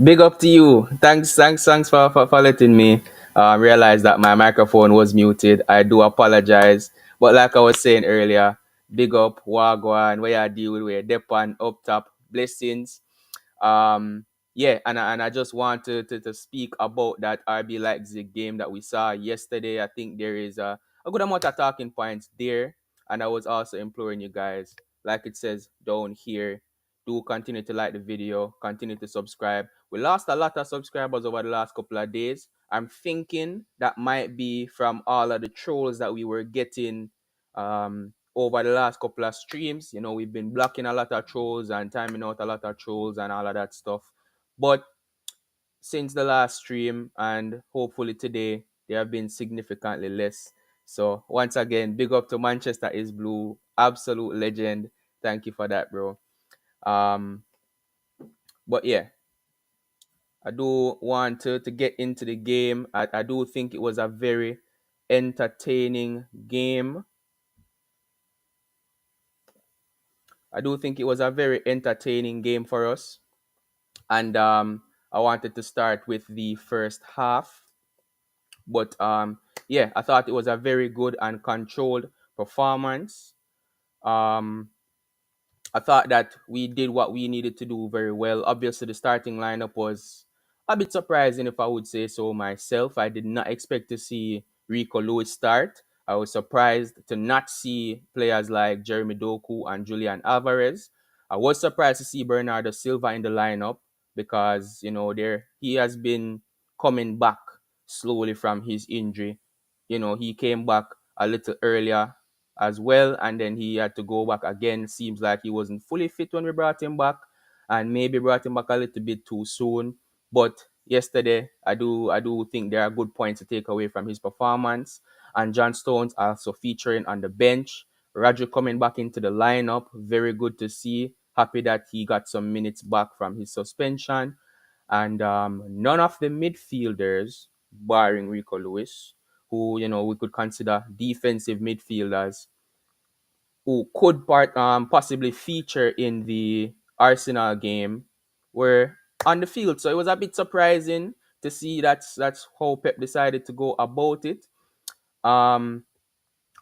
Big up to you. Thanks for letting me realize that my microphone was muted. I do apologize. But like I was saying earlier, big up, Wagwan, where I deal with, where Depan, up top, blessings. Yeah, and I just want to speak about that RB Leipzig game that we saw yesterday. I think there is a good amount of talking points there. And I was also imploring you guys, like it says down here, do continue to like the video, continue to subscribe. We lost a lot of subscribers over the last couple of days. I'm thinking that might be from all of the trolls that we were getting over the last couple of streams. You know, we've been blocking a lot of trolls and timing out a lot of trolls and all of that stuff. But since the last stream and hopefully today, there have been significantly less. So once again, big up to Manchester is Blue, absolute legend. Thank you for that, bro. Um, but yeah, I do want to get into the game. I do think it was a very entertaining game. I do think it was a very entertaining game for us. And I wanted to start with the first half. But yeah, I thought it was a very good and controlled performance. Um, I thought that we did what we needed to do very well. Obviously, the starting lineup was a bit surprising, if I would say so myself. I did not expect to see Rico Lewis start. I was surprised to not see players like Jeremy Doku and Julian Alvarez. I was surprised to see Bernardo Silva in the lineup because there he has been coming back slowly from his injury. He came back a little earlier as well, and then he had to go back again. Seems like he wasn't fully fit when we brought him back, and maybe brought him back a little bit too soon. But yesterday, I do think there are good points to take away from his performance. And John Stones also featuring on the bench. Roger coming back into the lineup, very good to see. Happy that he got some minutes back from his suspension. And none of the midfielders, barring Rico Lewis, who we could consider defensive midfielders, who could possibly feature in the Arsenal game, were on the field. So it was a bit surprising to see that's how Pep decided to go about it. Um,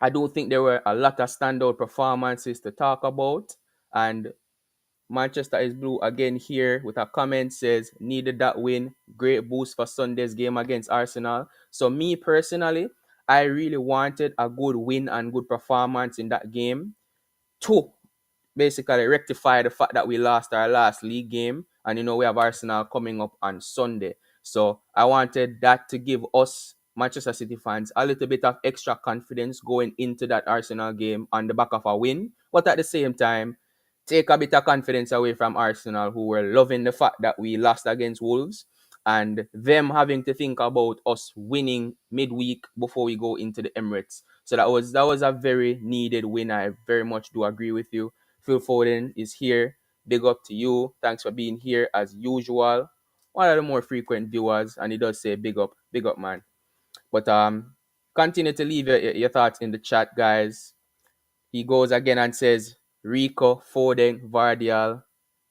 I do think there were a lot of standout performances to talk about, and Manchester is Blue again here with a comment says needed that win. Great boost for Sunday's game against Arsenal. So me personally, I really wanted a good win and good performance in that game to basically rectify the fact that we lost our last league game, and we have Arsenal coming up on Sunday. So I wanted that to give us Manchester City fans a little bit of extra confidence going into that Arsenal game on the back of a win, but at the same time take a bit of confidence away from Arsenal, who were loving the fact that we lost against Wolves and them having to think about us winning midweek before we go into the Emirates. So that was a very needed win. I very much do agree with you. Phil Foden is here. Big up to you. Thanks for being here as usual. One of the more frequent viewers, and he does say big up, man. But continue to leave your thoughts in the chat, guys. He goes again and says Rico, Foden, Vardial,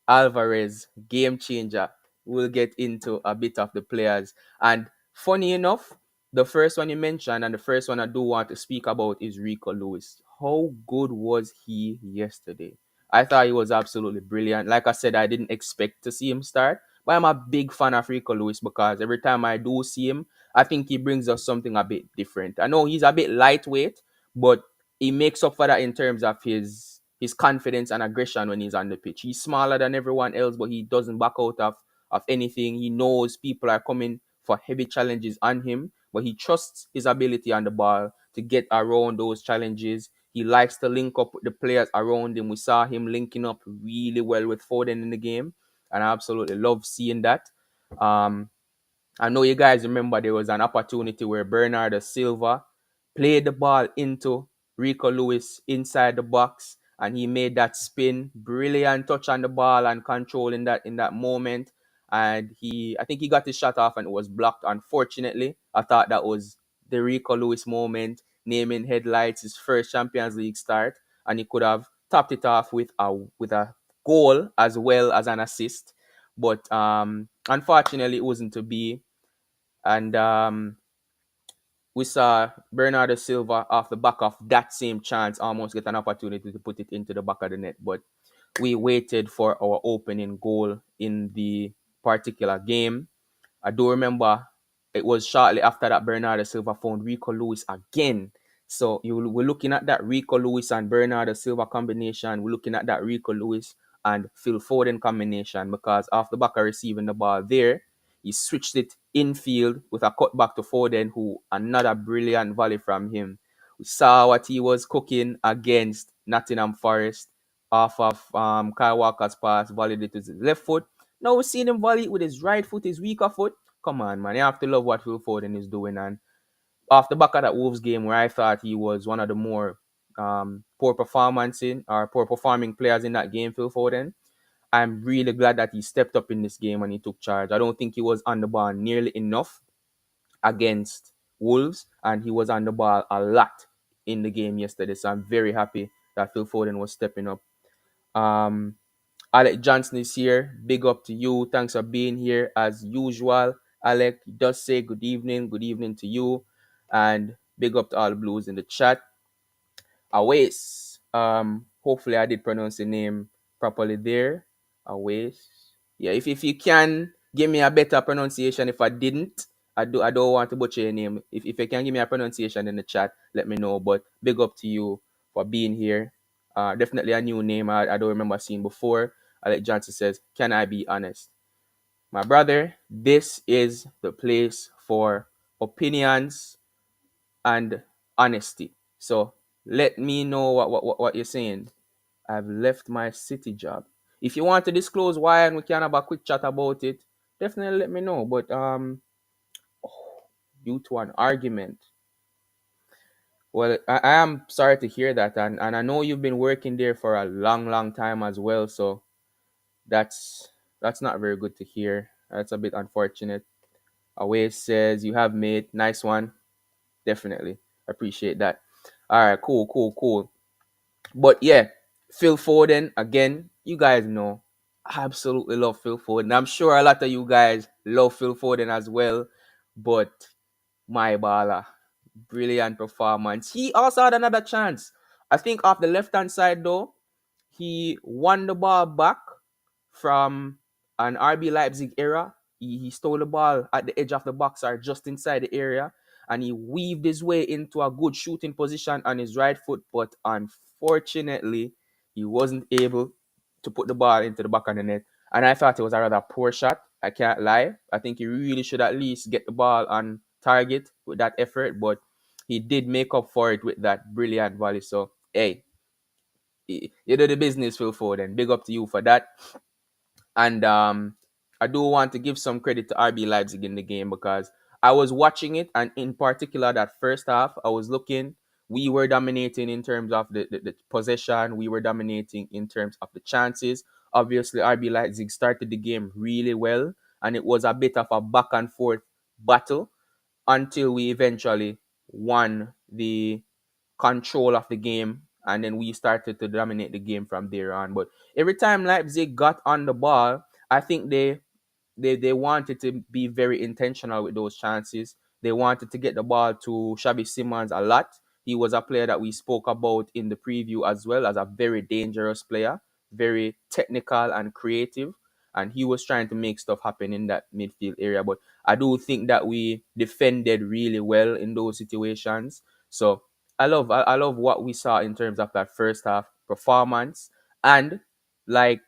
Alvarez, game changer. We'll get into a bit of the players. And funny enough, the first one you mentioned and the first one I do want to speak about is Rico Lewis. How good was he yesterday? I thought he was absolutely brilliant. Like I said, I didn't expect to see him start, but I'm a big fan of Rico Lewis because every time I do see him, I think he brings us something a bit different. I know he's a bit lightweight, but he makes up for that in terms of his confidence and aggression when he's on the pitch. He's smaller than everyone else, but he doesn't back out of anything. He knows people are coming for heavy challenges on him, but he trusts his ability on the ball to get around those challenges. He likes to link up with the players around him. We saw him linking up really well with Foden in the game, and I absolutely love seeing that. Um, I know you guys remember there was an opportunity where Bernardo Silva played the ball into Rico Lewis inside the box, and he made that spin, brilliant touch on the ball and control in that moment. And I think he got his shot off and it was blocked. Unfortunately, I thought that was the Rico Lewis moment, naming headlights, his first Champions League start, and he could have topped it off with a goal as well as an assist. But unfortunately, it wasn't to be. And we saw Bernardo Silva off the back of that same chance almost get an opportunity to put it into the back of the net. But we waited for our opening goal in the particular game. I do remember it was shortly after that Bernardo Silva found Rico Lewis again. So we're looking at that Rico Lewis and Bernardo Silva combination. We're looking at that Rico Lewis and Phil Foden combination because off the back of receiving the ball there, he switched it infield with a cut back to Foden, who another brilliant volley from him. We saw what he was cooking against Nottingham Forest off of Kyle Walker's pass, volleyed it with his left foot. Now we're seeing him volley it with his right foot, his weaker foot. Come on, man. You have to love what Phil Foden is doing. And off the back of that Wolves game where I thought he was one of the more poor performing players in that game, Phil Foden, I'm really glad that he stepped up in this game and he took charge. I don't think he was on the ball nearly enough against Wolves, and he was on the ball a lot in the game yesterday. So I'm very happy that Phil Foden was stepping up. Um, Alec Johnson is here. Big up to you. Thanks for being here as usual. Alec does say good evening to you, and big up to all the blues in the chat. Awais. Hopefully I did pronounce the name properly there. Awais. Yeah, if you can give me a better pronunciation. If I didn't, I don't want to butcher your name. If you can give me a pronunciation in the chat, let me know. But big up to you for being here. Definitely a new name I don't remember seeing before. Alec Johnson says, "Can I be honest? My brother, this is the place for opinions and honesty. So let me know what you're saying. I've left my city job. If you want to disclose why and we can have a quick chat about it, definitely let me know. But due to an argument, well, I am sorry to hear that, and I know you've been working there for a long time as well. So that's not very good to hear. That's a bit unfortunate. Away says you have made nice one. Definitely appreciate that. All right, cool. But yeah, Phil Foden again. You guys know I absolutely love Phil Foden. I'm sure a lot of you guys love Phil Foden as well. But my baller, brilliant performance. He also had another chance. I think off the left hand side though, he won the ball back from an RB Leipzig era. He stole the ball at the edge of the box or just inside the area, and he weaved his way into a good shooting position on his right foot. But unfortunately, he wasn't able to put the ball into the back of the net. And I thought it was a rather poor shot. I can't lie. I think he really should at least get the ball on target with that effort, but he did make up for it with that brilliant volley. So, hey, you do the business, Phil Foden. Big up to you for that. And I do want to give some credit to RB Leipzig in the game because I was watching it, and in particular that first half, I was looking. We were dominating in terms of the possession. We were dominating in terms of the chances. Obviously, RB Leipzig started the game really well, and it was a bit of a back and forth battle until we eventually won the control of the game, and then we started to dominate the game from there on. But every time Leipzig got on the ball, I think they wanted to be very intentional with those chances. They wanted to get the ball to Xabi Simons a lot. He was a player that we spoke about in the preview as well as a very dangerous player, very technical and creative. And he was trying to make stuff happen in that midfield area. But I do think that we defended really well in those situations. So I love what we saw in terms of that first half performance. And like,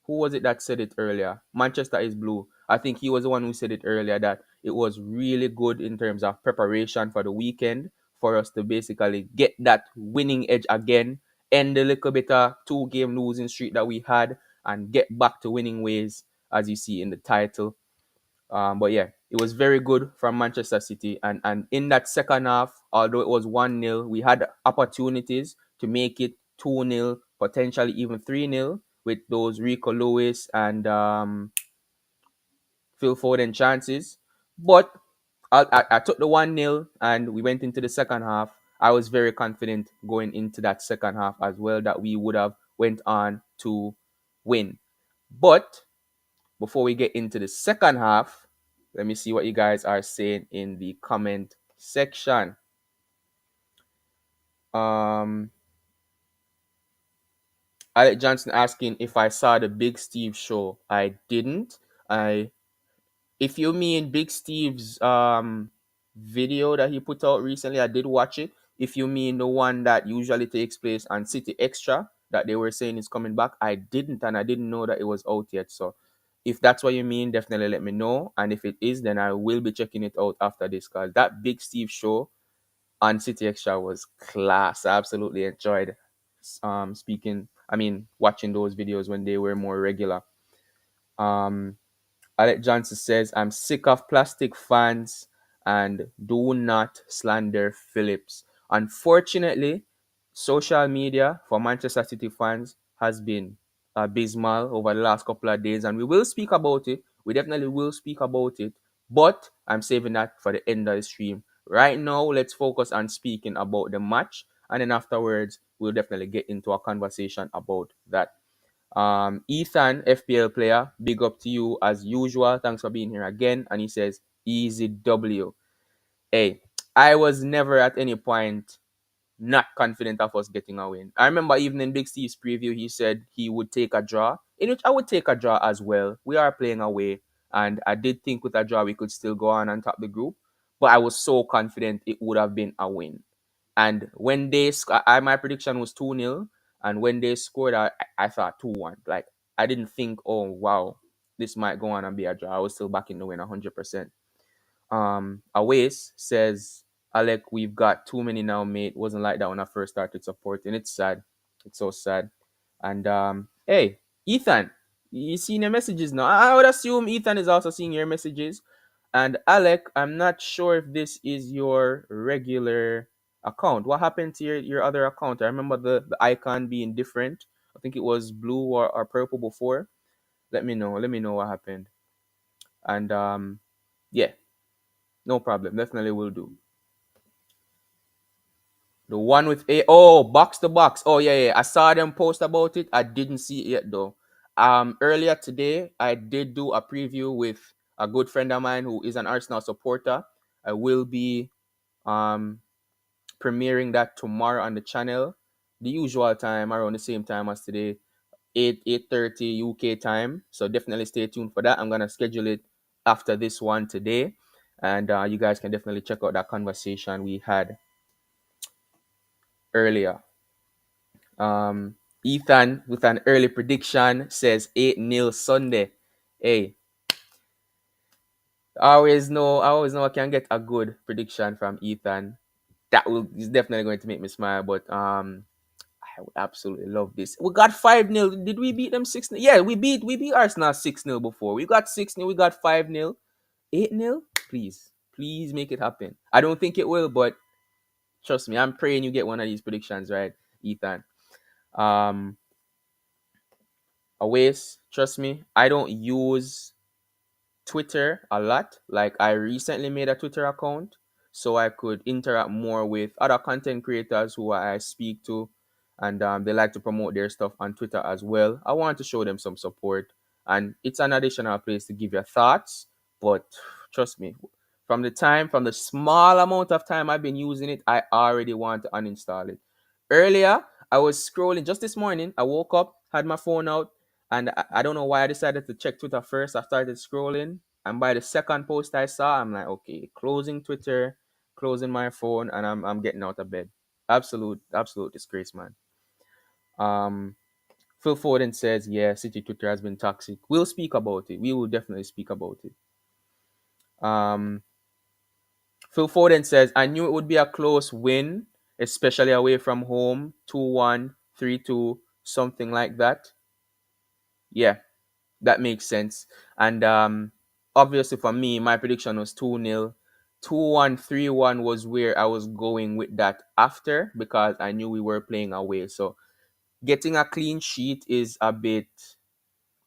who was it that said it earlier? Manchester is blue. I think he was the one who said it earlier that it was really good in terms of preparation for the weekend for us to basically get that winning edge again, end a little bit of 2 game losing streak that we had, and get back to winning ways, as you see in the title. But yeah, it was very good from Manchester City. And in that second half, although it was 1-0, we had opportunities to make it 2-0, potentially even 3-0 with those Rico Lewis and Phil Foden chances. But I took the 1-0 and we went into the second half. I was very confident going into that second half as well that we would have went on to win. But before we get into the second half, let me see what you guys are saying in the comment section. Um, Alec Johnson asking if I saw the Big Steve show. I didn't. I If you mean Big Steve's video that he put out recently, I did watch it. If you mean the one that usually takes place on City Extra that they were saying is coming back, I didn't, and I didn't know that it was out yet. So if that's what you mean, definitely let me know. And if it is, then I will be checking it out after this, because that Big Steve show on City Extra was class. I absolutely enjoyed watching those videos when they were more regular. Um Alec Johnson says, I'm sick of plastic fans and do not slander Phillips. Unfortunately, social media for Manchester City fans has been abysmal over the last couple of days, and we will speak about it. We definitely will speak about it, but I'm saving that for the end of the stream. Right now, let's focus on speaking about the match, and then afterwards, we'll definitely get into a conversation about that. Ethan, FPL player, big up to you as usual. Thanks for being here again. And he says, easy W. Hey, I was never at any point not confident of us getting a win. I remember even in Big Steve's preview, he said he would take a draw, in which I would take a draw as well. We are playing away, and I did think with a draw we could still go on and top the group, but I was so confident it would have been a win. And when my prediction was 2-0, and when they scored, I thought 2-1. Like, I didn't think, oh, wow, this might go on and be a draw. I was still backing the win 100%. Awais says, Alec, we've got too many now, mate. Wasn't like that when I first started supporting. It's sad. It's so sad. And hey, Ethan, you seen your messages now. I would assume Ethan is also seeing your messages. And Alec, I'm not sure if this is your regular account. What happened to your other account? I remember the icon being different. I think it was blue or purple before. Let me know. Let me know what happened. And yeah, no problem. Definitely will do. The one with box to box. Oh yeah. I saw them post about it. I didn't see it yet though. Earlier today, I did do a preview with a good friend of mine who is an Arsenal supporter. I will be um premiering that tomorrow on the channel, the usual time, around the same time as today, 8:30 UK time. So definitely stay tuned for that. I'm gonna schedule it after this one today, and you guys can definitely check out that conversation we had earlier. Ethan with an early prediction says 8-0 Sunday. Hey, I always know I can get a good prediction from Ethan. Is definitely going to make me smile. But I would absolutely love this. We got 5-0. Did we beat them 6-0? Yeah, we beat Arsenal 6-0 before. We got 6-0, we got 5-0. 8-0? Please. Please make it happen. I don't think it will, but trust me, I'm praying you get one of these predictions right, Ethan. Always, trust me, I don't use Twitter a lot. Like, I recently made a Twitter account so I could interact more with other content creators who I speak to, and they like to promote their stuff on Twitter as well. I want to show them some support, and it's an additional place to give your thoughts. But trust me, from the small amount of time I've been using it, I already want to uninstall it. Earlier, I was scrolling just this morning. I woke up, had my phone out, and I don't know why I decided to check Twitter first. I started scrolling, and by the second post I saw, I'm like, okay, closing Twitter, closing my phone, and I'm getting out of bed. Absolute disgrace, man. Um, Phil Foden says, yeah, City Twitter has been toxic. We'll speak about it. We will definitely speak about it. Um, Phil Foden says, I knew it would be a close win, especially away from home, 2-1, 3-2, something like that. Yeah, that makes sense. And obviously for me, my prediction was 2-0. 2-1, 3-1 was where I was going with that after, because I knew we were playing away. So getting a clean sheet is a bit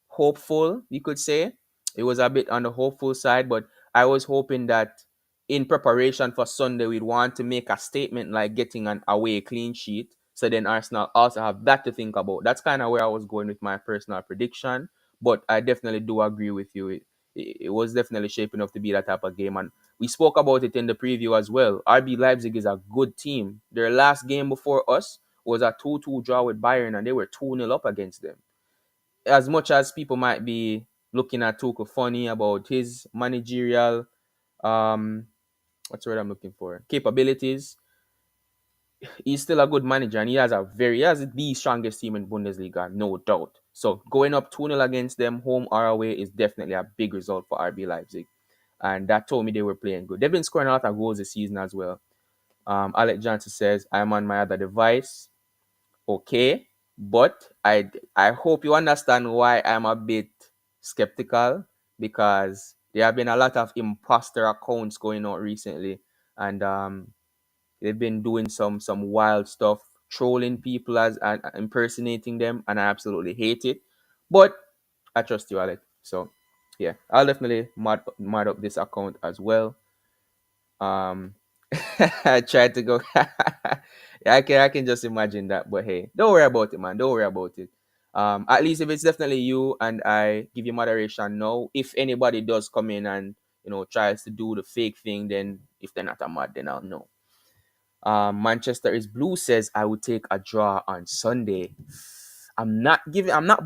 hopeful, you could say. It was a bit on the hopeful side, but I was hoping that in preparation for Sunday, we'd want to make a statement like getting an away clean sheet. So then Arsenal also have that to think about. That's kind of where I was going with my personal prediction. But I definitely do agree with you. It was definitely shaping up to be that type of game. And we spoke about it in the preview as well. RB Leipzig is a good team. Their last game before us was a 2-2 draw with Bayern, and they were 2-0 up against them. As much as people might be looking at Tuchel funny about his managerial, um, what's the word I'm looking for? Capabilities, he's still a good manager, and he has the strongest team in Bundesliga, no doubt. So going up 2-0 against them, home or away, is definitely a big result for RB Leipzig. And that told me they were playing good. They've been scoring a lot of goals this season as well. Alex Johnson says, I'm on my other device. Okay. But I hope you understand why I'm a bit skeptical, because there have been a lot of imposter accounts going on recently. And they've been doing some wild stuff, trolling people as and impersonating them, and I absolutely hate it. But I trust you, Alec. So yeah, I'll definitely mod up this account as well. Um, I tried to go. Yeah, I can just imagine that. But hey, don't worry about it, man. Don't worry about it. At least if it's definitely you and I give you moderation now. If anybody does come in and tries to do the fake thing, then if they're not a mod, then I'll know. Manchester is blue says I would take a draw on Sunday. I'm not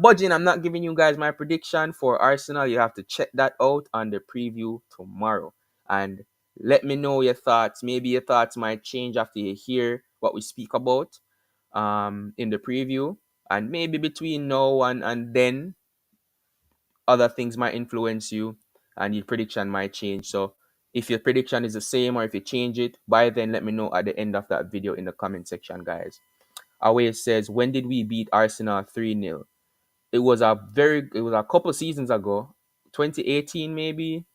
budging. I'm not giving you guys my prediction for Arsenal. You have to check that out on the preview tomorrow. And let me know your thoughts. Maybe your thoughts might change after you hear what we speak about in the preview. And maybe between now and then, other things might influence you and your prediction might change. So if your prediction is the same or if you change it, by then let me know at the end of that video in the comment section, guys. Away says, when did we beat Arsenal 3-0? It was a couple seasons ago, 2018 maybe,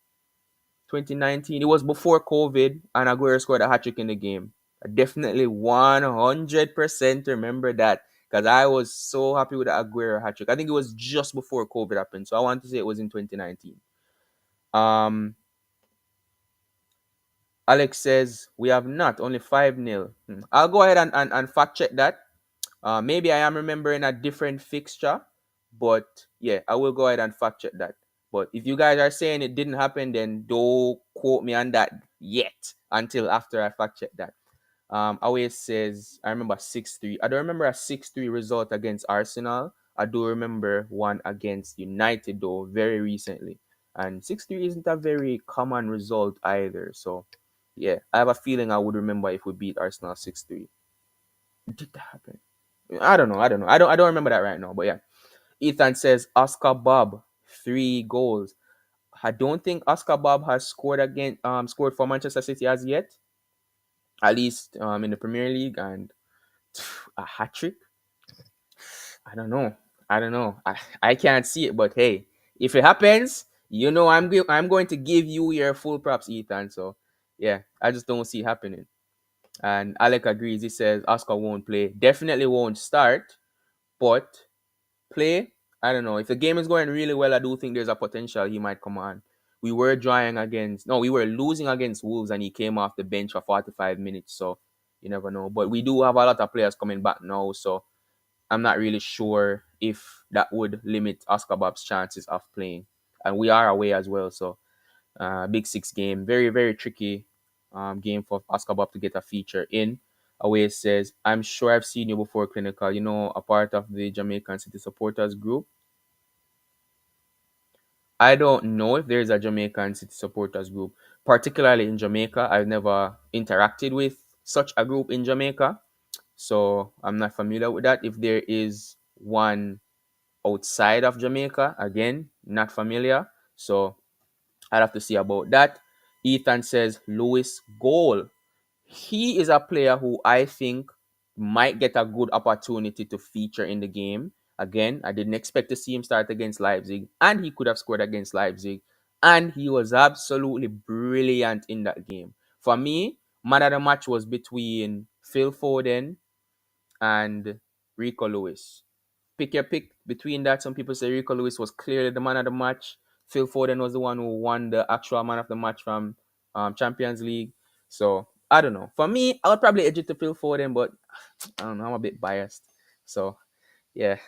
2019. It was before COVID, and Aguero scored a hat trick in the game. I definitely 100% remember that, because I was so happy with the Aguero hat trick. I think it was just before COVID happened, so I want to say it was in 2019. Um, Alex says we have not, only 5-0. I'll go ahead and fact check that. Maybe I am remembering a different fixture, but yeah, I will go ahead and fact check that. But if you guys are saying it didn't happen, then don't quote me on that yet until after I fact check that. Always says I remember 6-3. I don't remember a 6-3 result against Arsenal. I do remember one against United though, very recently. And 6-3 isn't a very common result either. So yeah, I have a feeling I would remember if we beat Arsenal 6-3. Did that happen? I don't know. I don't remember that right now. But yeah. Ethan says Oscar Bob, 3 goals. I don't think Oscar Bob has scored for Manchester City as yet. At least in the Premier League, and a hat trick. I don't know. I can't see it, but hey, if it happens, I'm going to give you your full props, Ethan. So yeah, I just don't see it happening. And Alec agrees. He says Oscar won't play. Definitely won't start, but play. I don't know. If the game is going really well, I do think there's a potential he might come on. We were losing against Wolves, and he came off the bench for 45 minutes. So you never know. But we do have a lot of players coming back now, so I'm not really sure if that would limit Oscar Bob's chances of playing. And we are away as well, so Big Six game, very very tricky game for Oscar Bob to get a feature in. Away says, I'm sure I've seen you before, Clinical. A part of the Jamaican City supporters group. I don't know if there's a Jamaican City supporters group, particularly in Jamaica. I've never interacted with such a group in Jamaica, so I'm not familiar with that. If there is one outside of Jamaica, again, not familiar. So I'll have to see about that. Ethan says Lewis goal. He is a player who I think might get a good opportunity to feature in the game. Again, I didn't expect to see him start against Leipzig, and he could have scored against Leipzig, and he was absolutely brilliant in that game. For me, man of the match was between Phil Foden and Rico Lewis. Pick your pick between that. Some people say Rico Lewis was clearly the man of the match. Phil Foden was the one who won the actual man of the match from Champions League. So I don't know. For me, I would probably edge it to Phil Foden, but I don't know. I'm a bit biased. So yeah,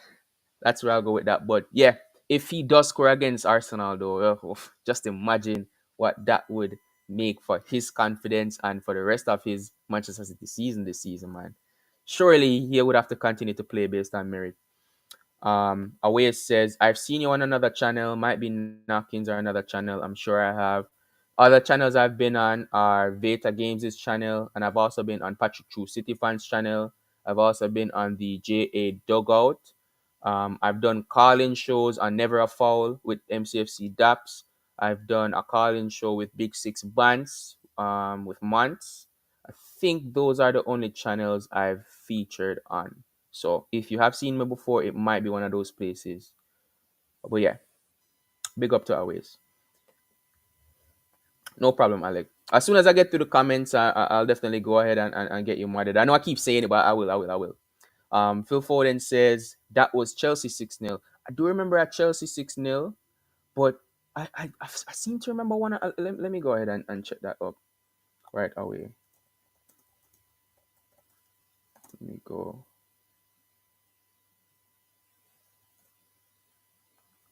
that's where I'll go with that. But yeah, If he does score against Arsenal, though, just imagine what that would make for his confidence and for the rest of his Manchester City season this season, man. Surely he would have to continue to play based on merit. Away says, I've seen you on another channel, might be Knockins or another channel. I'm sure I have. Other channels I've been on are Veta Games' channel, and I've also been on Patrick True City Fans channel. I've also been on the JA Dugout. I've done call-in shows on Never a Foul with MCFC Daps. I've done a call-in show with Big Six Bands, with Months. I think those are the only channels I've featured on. So if you have seen me before, it might be one of those places. But yeah, big up to Always. No problem, Alec. As soon as I get to the comments, I'll definitely go ahead and get you modded. I know I keep saying it, but I will. Phil Foden says that was Chelsea 6-0. I do remember at Chelsea 6-0, but I seem to remember one. Let me go ahead and check that up right away. Let me go.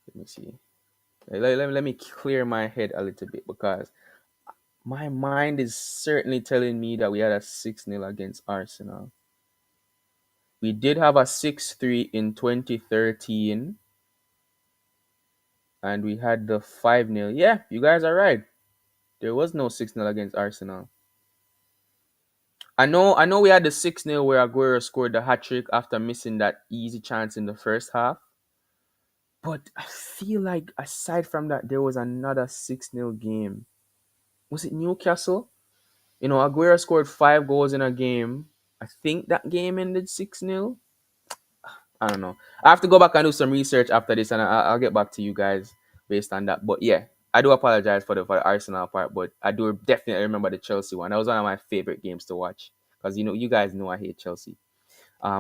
Let me see. Let me clear my head a little bit because my mind is certainly telling me that we had a 6-0 against Arsenal. We did have a 6-3 in 2013, and we had the 5-0. Yeah, you guys are right. There was no 6-0 against Arsenal. I know we had the 6-0 where Aguero scored the hat trick after missing that easy chance in the first half. But I feel like aside from that, there was another 6-0 game. Was it Newcastle? Aguero scored 5 goals in a game. I think that game ended 6-0. I don't know. I have to go back and do some research after this, and I'll get back to you guys based on that. But yeah, I do apologize for the Arsenal part, but I do definitely remember the Chelsea one. That was one of my favorite games to watch because you guys know I hate Chelsea.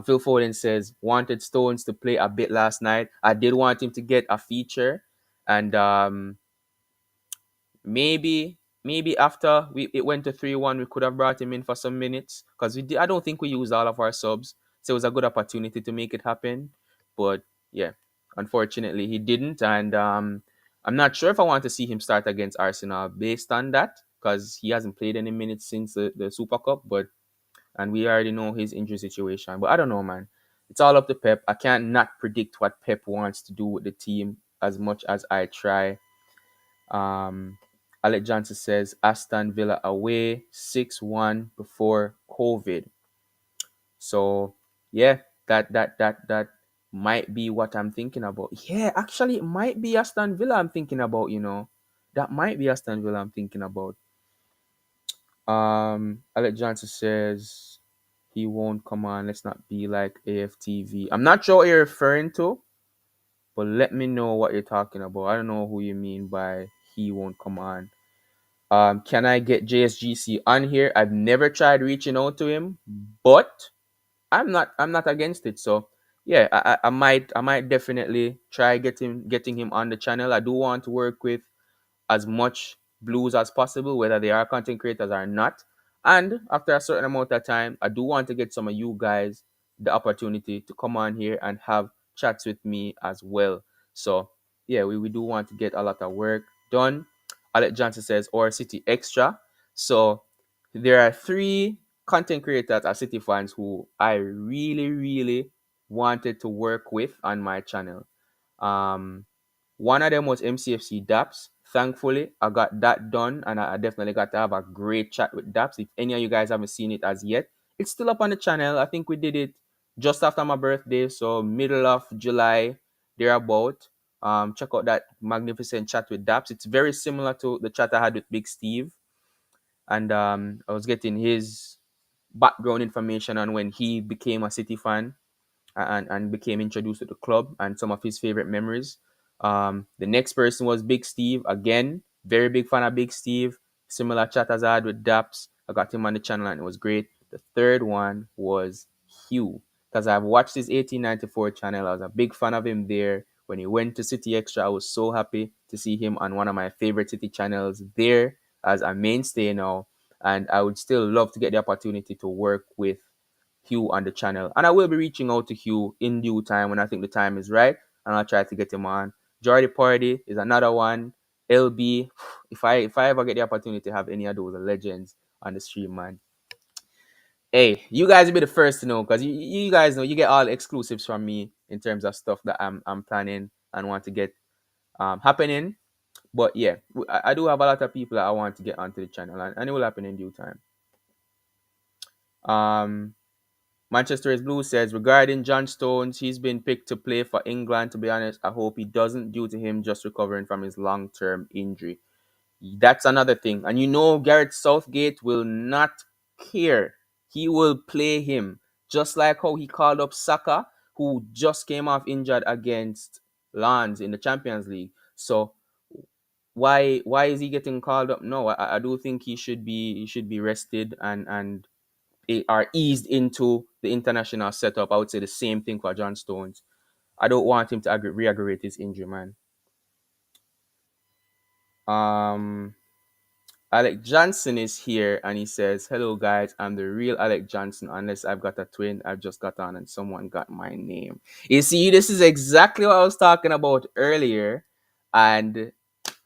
Phil Foden says wanted Stones to play a bit last night. I did want him to get a feature, and maybe after it went to 3-1, we could have brought him in for some minutes because I don't think we used all of our subs, so it was a good opportunity to make it happen. But yeah, unfortunately he didn't, and I'm not sure if I want to see him start against Arsenal based on that because he hasn't played any minutes since the Super Cup. But and we already know his injury situation. But I don't know, man. It's all up to Pep. I can't not predict what Pep wants to do with the team as much as I try. um, Alec Johnson says Aston Villa away 6-1 before COVID. So yeah, that might be what I'm thinking about. Yeah, actually, it might be Aston Villa I'm thinking about. That might be Aston Villa I'm thinking about. Alec Johnson says he won't come on. Let's not be like AFTV. I'm not sure what you're referring to, but let me know what you're talking about. I don't know who you mean by he won't come on. Can I get JSGC on here? I've never tried reaching out to him, but I'm not against it. So yeah, I might definitely try getting him on the channel. I do want to work with as much blues as possible, whether they are content creators or not. And after a certain amount of time, I do want to get some of you guys the opportunity to come on here and have chats with me as well. So yeah, we do want to get a lot of work done. Alec Johnson says, or City Extra. So there are 3 content creators as City fans who I really, really wanted to work with on my channel. Um, One of them was MCFC Daps. Thankfully, I got that done, and I definitely got to have a great chat with Daps. If any of you guys haven't seen it as yet, it's still up on the channel. I think we did it just after my birthday, so middle of July, thereabout. Check out that magnificent chat with Daps. It's very similar to the chat I had with Big Steve, and I was getting his background information on when he became a City fan and became introduced to the club and some of his favorite memories. The next person was Big Steve. Again, very big fan of Big Steve. Similar chat as I had with Daps. I got him on the channel and it was great. The third one was Hugh because I've watched his 1894 channel. I was a big fan of him there. When he went to City Extra, I was so happy to see him on one of my favorite City channels there as a mainstay now. And I would still love to get the opportunity to work with Hugh on the channel. And I will be reaching out to Hugh in due time when I think the time is right. And I'll try to get him on Jordy Party is another one. LB. If I ever get the opportunity to have any of those legends on the stream, man. Hey, you guys will be the first to know because you guys know you get all exclusives from me in terms of stuff that I'm planning and want to get happening. But yeah, I do have a lot of people that I want to get onto the channel, and it will happen in due time. Um, Manchester is Blue says regarding John Stones, he's been picked to play for England. To be honest, I hope he doesn't due to him just recovering from his long-term injury. That's another thing. And you know Gareth Southgate will not care. He will play him. Just like how he called up Saka, who just came off injured against Lens in the Champions League. So why is he getting called up? No, I do think he should be rested and are eased into the international setup. I would say the same thing for John Stones. I don't want him to re-aggravate his injury, man. Um Alec Johnson is here and he says, "Hello guys, I'm the real Alec Johnson. Unless I've got a twin, I've just got on and someone got my name." You see, this is exactly what I was talking about earlier. And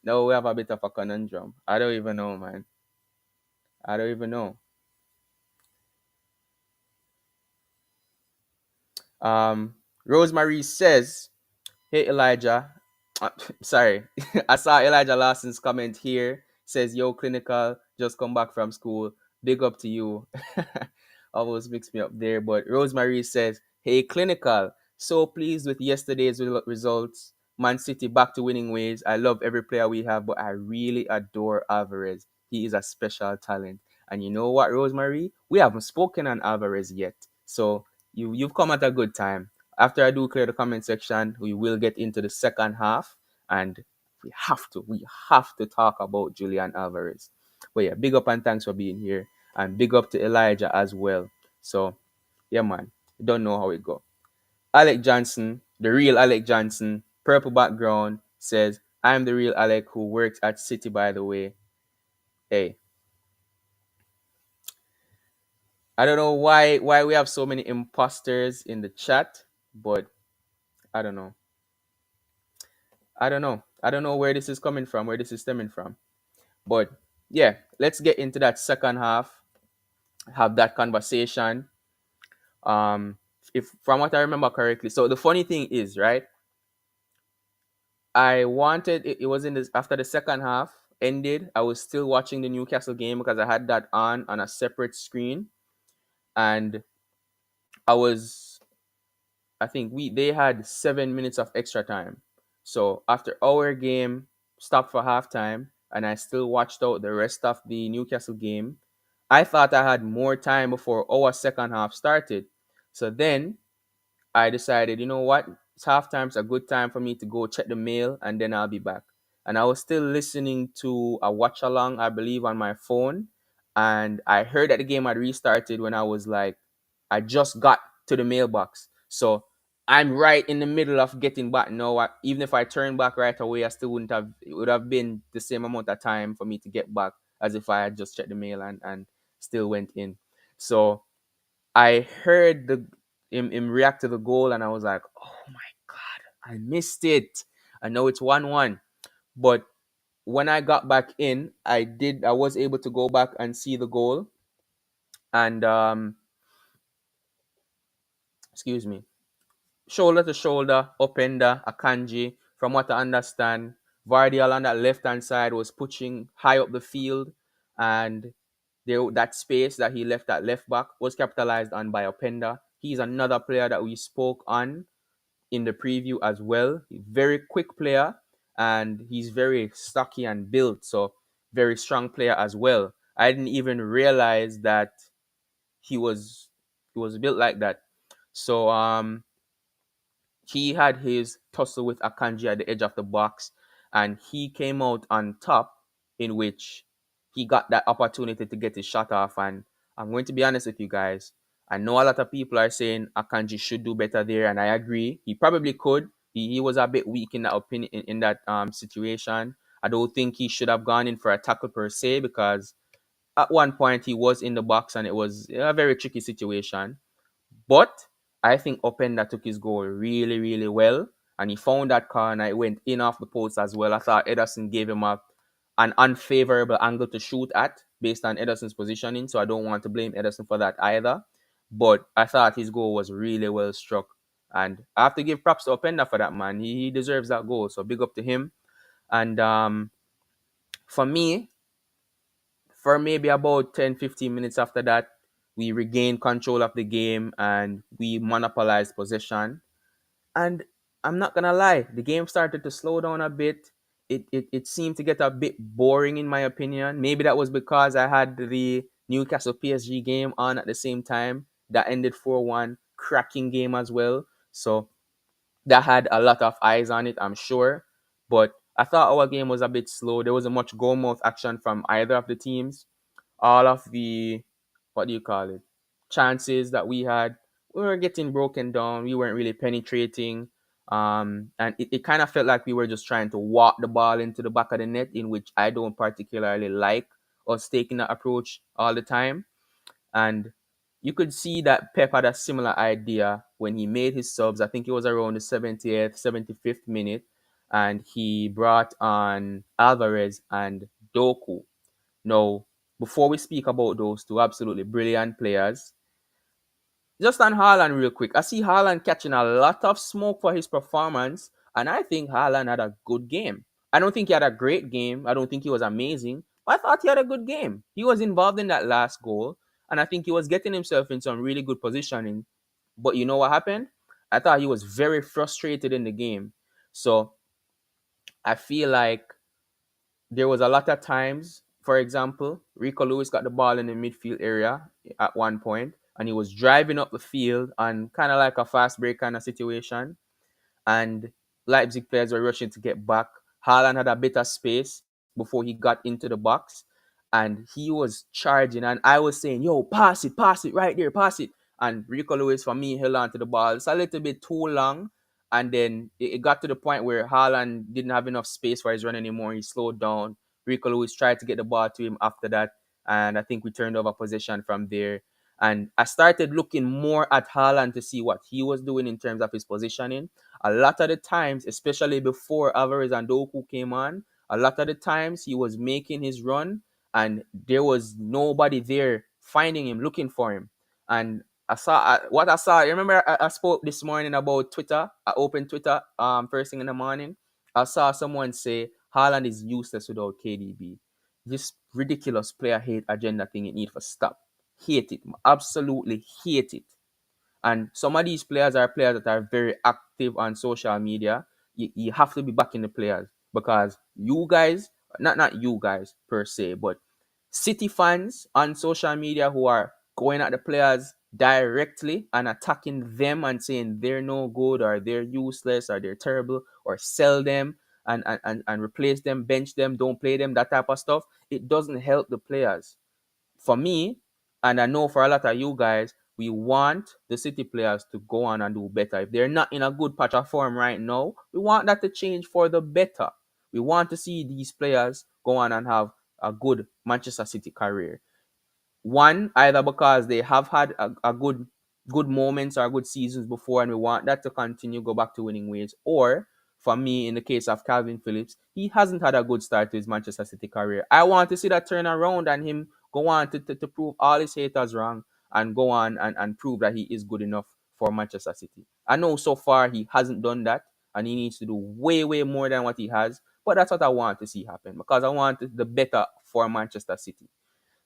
now we have a bit of a conundrum. I don't even know, man. I don't even know. Rosemary says, "Hey Elijah, sorry, I saw Elijah Lawson's comment here. Says, yo, clinical, just come back from school. Big up to you." Almost mixed me up there. But Rosemary says, hey, clinical, so pleased with yesterday's results. Man City back to winning ways. I love every player we have, but I really adore Alvarez. He is a special talent. And you know what, Rosemary? We haven't spoken on Alvarez yet. So you've come at a good time. After I do clear the comment section, we will get into the second half, and we have to talk about Julian Alvarez. But yeah, big up and thanks for being here, and big up to Elijah as well. So yeah, man, don't know how it go. Alec Johnson, the real Alec Johnson, purple background, says, "I'm the real Alec who works at City, by the way." Hey, I don't know why we have so many imposters in the chat, but I don't know. I don't know. I don't know where this is coming from, where this is stemming from. But yeah, let's get into that second half, have that conversation. If from what I remember correctly, so the funny thing is, right? I wanted it was in this after the second half ended, I was still watching the Newcastle game because I had that on a separate screen, and I was I think we they had 7 minutes of extra time. So after our game stopped for halftime and I still watched out the rest of the Newcastle game, I thought I had more time before our second half started. So then I decided, you know what? It's halftime's a good time for me to go check the mail and then I'll be back. And I was still listening to a watch along, I believe, on my phone. And I heard that the game had restarted when I was like, I just got to the mailbox. So I'm right in the middle of getting back now. Even if I turn back right away, I still wouldn't have, it would have been the same amount of time for me to get back as if I had just checked the mail and still went in. So I heard him react to the goal, and I was like, "Oh my god, I missed it." I know it's 1-1, but when I got back in, I was able to go back and see the goal, and excuse me, shoulder to shoulder, upender, Akanji. From what I understand, Vardy on that left hand side was pushing high up the field, and that space that he left at left back was capitalized on by Openda. He's another player that we spoke on in the preview as well. Very quick player, and he's very stocky and built, so very strong player as well. I didn't even realize that he was he was built like that. So he had his tussle with Akanji at the edge of the box, and he came out on top, in which he got that opportunity to get his shot off. And I'm going to be honest with you guys. I know a lot of people are saying Akanji should do better there, and I agree. He probably could. He was a bit weak in that opinion in that situation. I don't think he should have gone in for a tackle per se because at one point he was in the box and it was a very tricky situation. But I think Openda took his goal really, really well. and he found that corner. It went in off the post as well. I thought Ederson gave him an unfavorable angle to shoot at based on Ederson's positioning, so I don't want to blame Ederson for that either. But I thought his goal was really well struck. And I have to give props to Openda for that, man. He deserves that goal. So big up to him. And for me, for maybe about 10, 15 minutes after that, we regained control of the game and we monopolized possession. And I'm not gonna lie, the game started to slow down a bit. It seemed to get a bit boring in my opinion. Maybe that was because I had the Newcastle PSG game on at the same time. That ended 4-1. Cracking game as well. So that had a lot of eyes on it, I'm sure. But I thought our game was a bit slow. There wasn't much goal mouth action from either of the teams. All of the, what do you call it, chances that we had, we were getting broken down. We weren't really penetrating. And it kind of felt like we were just trying to walk the ball into the back of the net, in which I don't particularly like us taking that approach all the time. And you could see that Pep had a similar idea when he made his subs. I think it was around the 70th, 75th minute. And he brought on Alvarez and Doku. Now, before we speak about those two absolutely brilliant players, just on Haaland real quick. I see Haaland catching a lot of smoke for his performance, and I think Haaland had a good game. I don't think he had a great game. I don't think he was amazing, but I thought he had a good game. He was involved in that last goal, and I think he was getting himself in some really good positioning. But you know what happened? I thought he was very frustrated in the game. So I feel like there was a lot of times, for example, Rico Lewis got the ball in the midfield area at one point, and he was driving up the field on kind of like a fast break kind of situation, and Leipzig players were rushing to get back. Haaland had a bit of space before he got into the box, and he was charging, and I was saying, "Yo, pass it right there, pass it." And Rico Lewis, for me, held on to the ball. It's a little bit too long, and then it got to the point where Haaland didn't have enough space for his run anymore. He slowed down. Rico Lewis tried to get the ball to him after that, and I think we turned over possession from there. And I started looking more at Haaland to see what he was doing in terms of his positioning. A lot of the times, especially before Alvarez and Doku came on, a lot of the times he was making his run and there was nobody there finding him, looking for him. And what I saw. You remember I spoke this morning about Twitter. I opened Twitter first thing in the morning. I saw someone say Haaland is useless without KDB. This ridiculous player hate agenda thing, it need to stop. Hate it, absolutely hate it. And some of these players are players that are very active on social media. You have to be backing the players because you guys, not you guys per se, but City fans on social media who are going at the players directly and attacking them and saying they're no good or they're useless or they're terrible or sell them and replace them, bench them, don't play them, that type of stuff. It doesn't help the players. For me, and I know for a lot of you guys, we want the City players to go on and do better. If they're not in a good patch of form right now, we want that to change for the better. We want to see these players go on and have a good Manchester City career. One, either because they have had a good moments or good seasons before, and we want that to continue, go back to winning ways. Or for me, in the case of Calvin Phillips, he hasn't had a good start to his Manchester City career. I want to see that turn around and him go on to prove all his haters wrong and go on and prove that he is good enough for Manchester City. I know so far he hasn't done that, and he needs to do way, way more than what he has. But that's what I want to see happen because I want the better for Manchester City.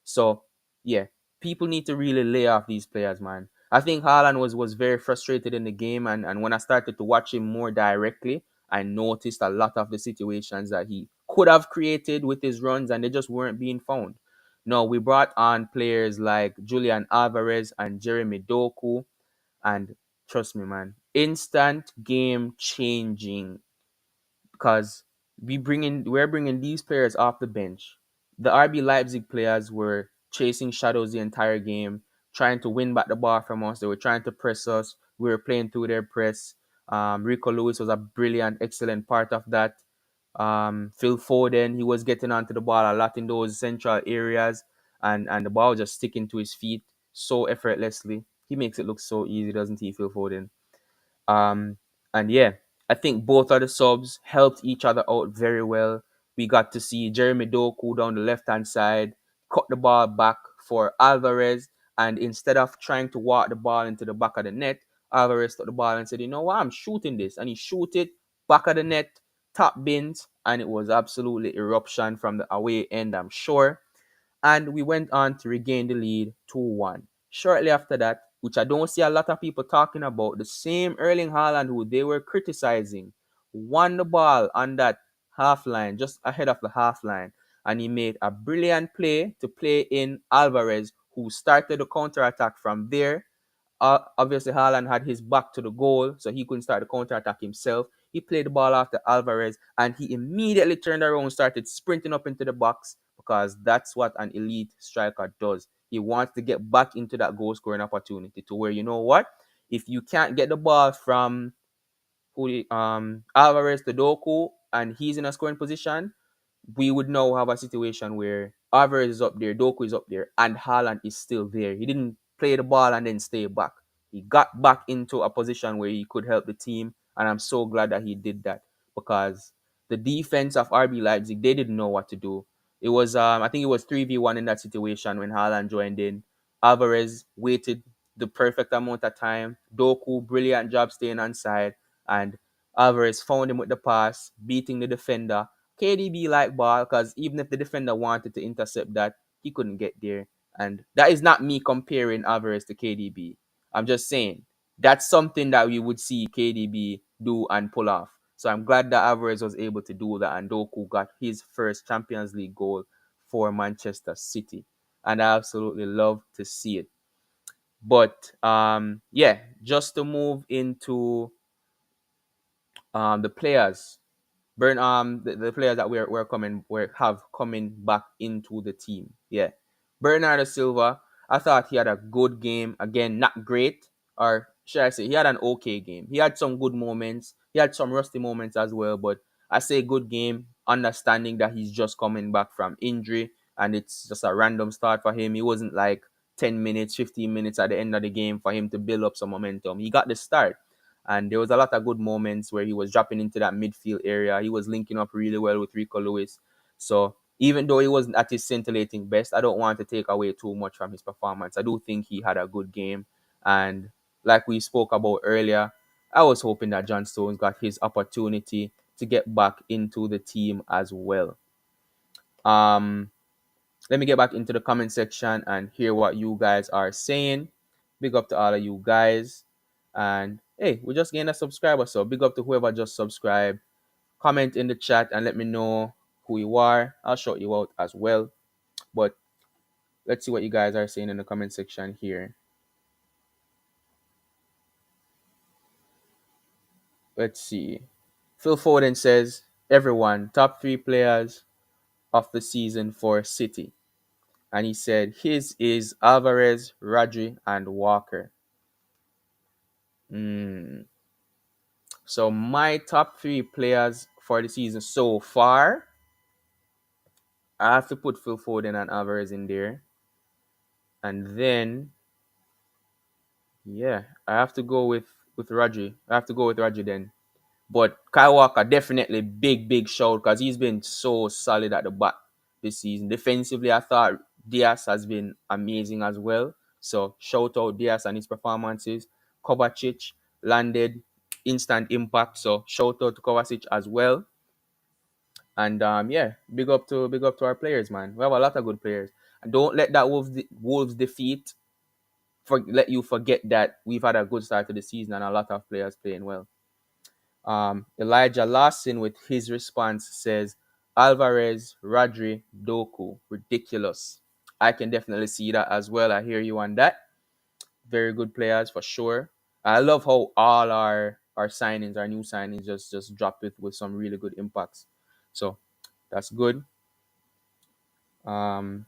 So yeah, people need to really lay off these players, man. I think Haaland was very frustrated in the game, and when I started to watch him more directly, I noticed a lot of the situations that he could have created with his runs, and they just weren't being found. No, we brought on players like Julian Alvarez and Jeremy Doku, and trust me, man, instant game changing because we're bringing these players off the bench. The RB Leipzig players were chasing shadows the entire game, trying to win back the ball from us. They were trying to press us. We were playing through their press. Rico Lewis was a brilliant, excellent part of that. Phil Foden, he was getting onto the ball a lot in those central areas, and the ball just sticking to his feet so effortlessly. He makes it look so easy, doesn't he, Phil Foden? Um, and yeah, I think both of the subs helped each other out very well. We got to see Jeremy Doku down the left hand side, cut the ball back for Alvarez, and instead of trying to walk the ball into the back of the net, Alvarez took the ball and said, "You know what? I'm shooting this," and he shoot it back of the net, top bins, and it was absolutely eruption from the away end, I'm sure, and we went on to regain the lead 2-1. Shortly after that, which I don't see a lot of people talking about, the same Erling Haaland who they were criticizing won the ball on that half line, just ahead of the half line, and he made a brilliant play to play in Alvarez, who started the counter attack from there. Obviously, Haaland had his back to the goal, so he couldn't start the counter attack himself. He played the ball after Alvarez, and he immediately turned around and started sprinting up into the box because that's what an elite striker does. He wants to get back into that goal scoring opportunity to where, you know what? If you can't get the ball from Alvarez to Doku and he's in a scoring position, we would now have a situation where Alvarez is up there, Doku is up there, and Haaland is still there. He didn't play the ball and then stay back. He got back into a position where he could help the team, and I'm so glad that he did that because the defense of RB Leipzig, they didn't know what to do. It was, I think it was 3v1 in that situation when Haaland joined in. Alvarez waited the perfect amount of time. Doku, brilliant job staying on side, and Alvarez found him with the pass, beating the defender. KDB like ball because even if the defender wanted to intercept that, he couldn't get there. And that is not me comparing Alvarez to KDB. I'm just saying that's something that we would see KDB do and pull off. So I'm glad that Alvarez was able to do that and Doku got his first Champions League goal for Manchester City. And I absolutely love to see it. But yeah, just to move into the players. The players that we're have coming back into the team. Yeah. Bernardo Silva, I thought he had a good game. Again, not great, or should I say he had an okay game. He had some good moments. He had some rusty moments as well, but I say good game, understanding that he's just coming back from injury and it's just a random start for him. He wasn't like 10 minutes, 15 minutes at the end of the game for him to build up some momentum. He got the start. And there was a lot of good moments where he was dropping into that midfield area. He was linking up really well with Rico Lewis. So even though he wasn't at his scintillating best, I don't want to take away too much from his performance. I do think he had a good game. And like we spoke about earlier, I was hoping that John Stones got his opportunity to get back into the team as well. Um, Let me get back into the comment section and hear what you guys are saying. Big up to all of you guys. And hey, we just gained a subscriber, so big up to whoever just subscribed. Comment in the chat and let me know who you are. I'll shout you out as well. But let's see what you guys are saying in the comment section here. Let's see. Phil Foden says, everyone, top 3 players of the season for City. And he said his is Alvarez, Rodri, and Walker. So my top 3 players for the season so far, I have to put Phil Foden and Alvarez in there. And then, yeah, I have to go with Rodri. I have to go with Rodri then. But Kyle Walker, definitely big shout because he's been so solid at the back this season. Defensively, I thought Diaz has been amazing as well. So shout out Diaz and his performances. Kovacic landed instant impact. So shout out to Kovacic as well. And yeah, big up to our players, man. We have a lot of good players. And don't let that Wolves defeat let you forget that we've had a good start to the season and a lot of players playing well. Elijah Lawson with his response says Alvarez, Rodri, Doku, ridiculous. I can definitely see that as well. I hear you on that. Very good players for sure. I love how all our signings, our new signings, just dropped with some really good impacts. So that's good. Um,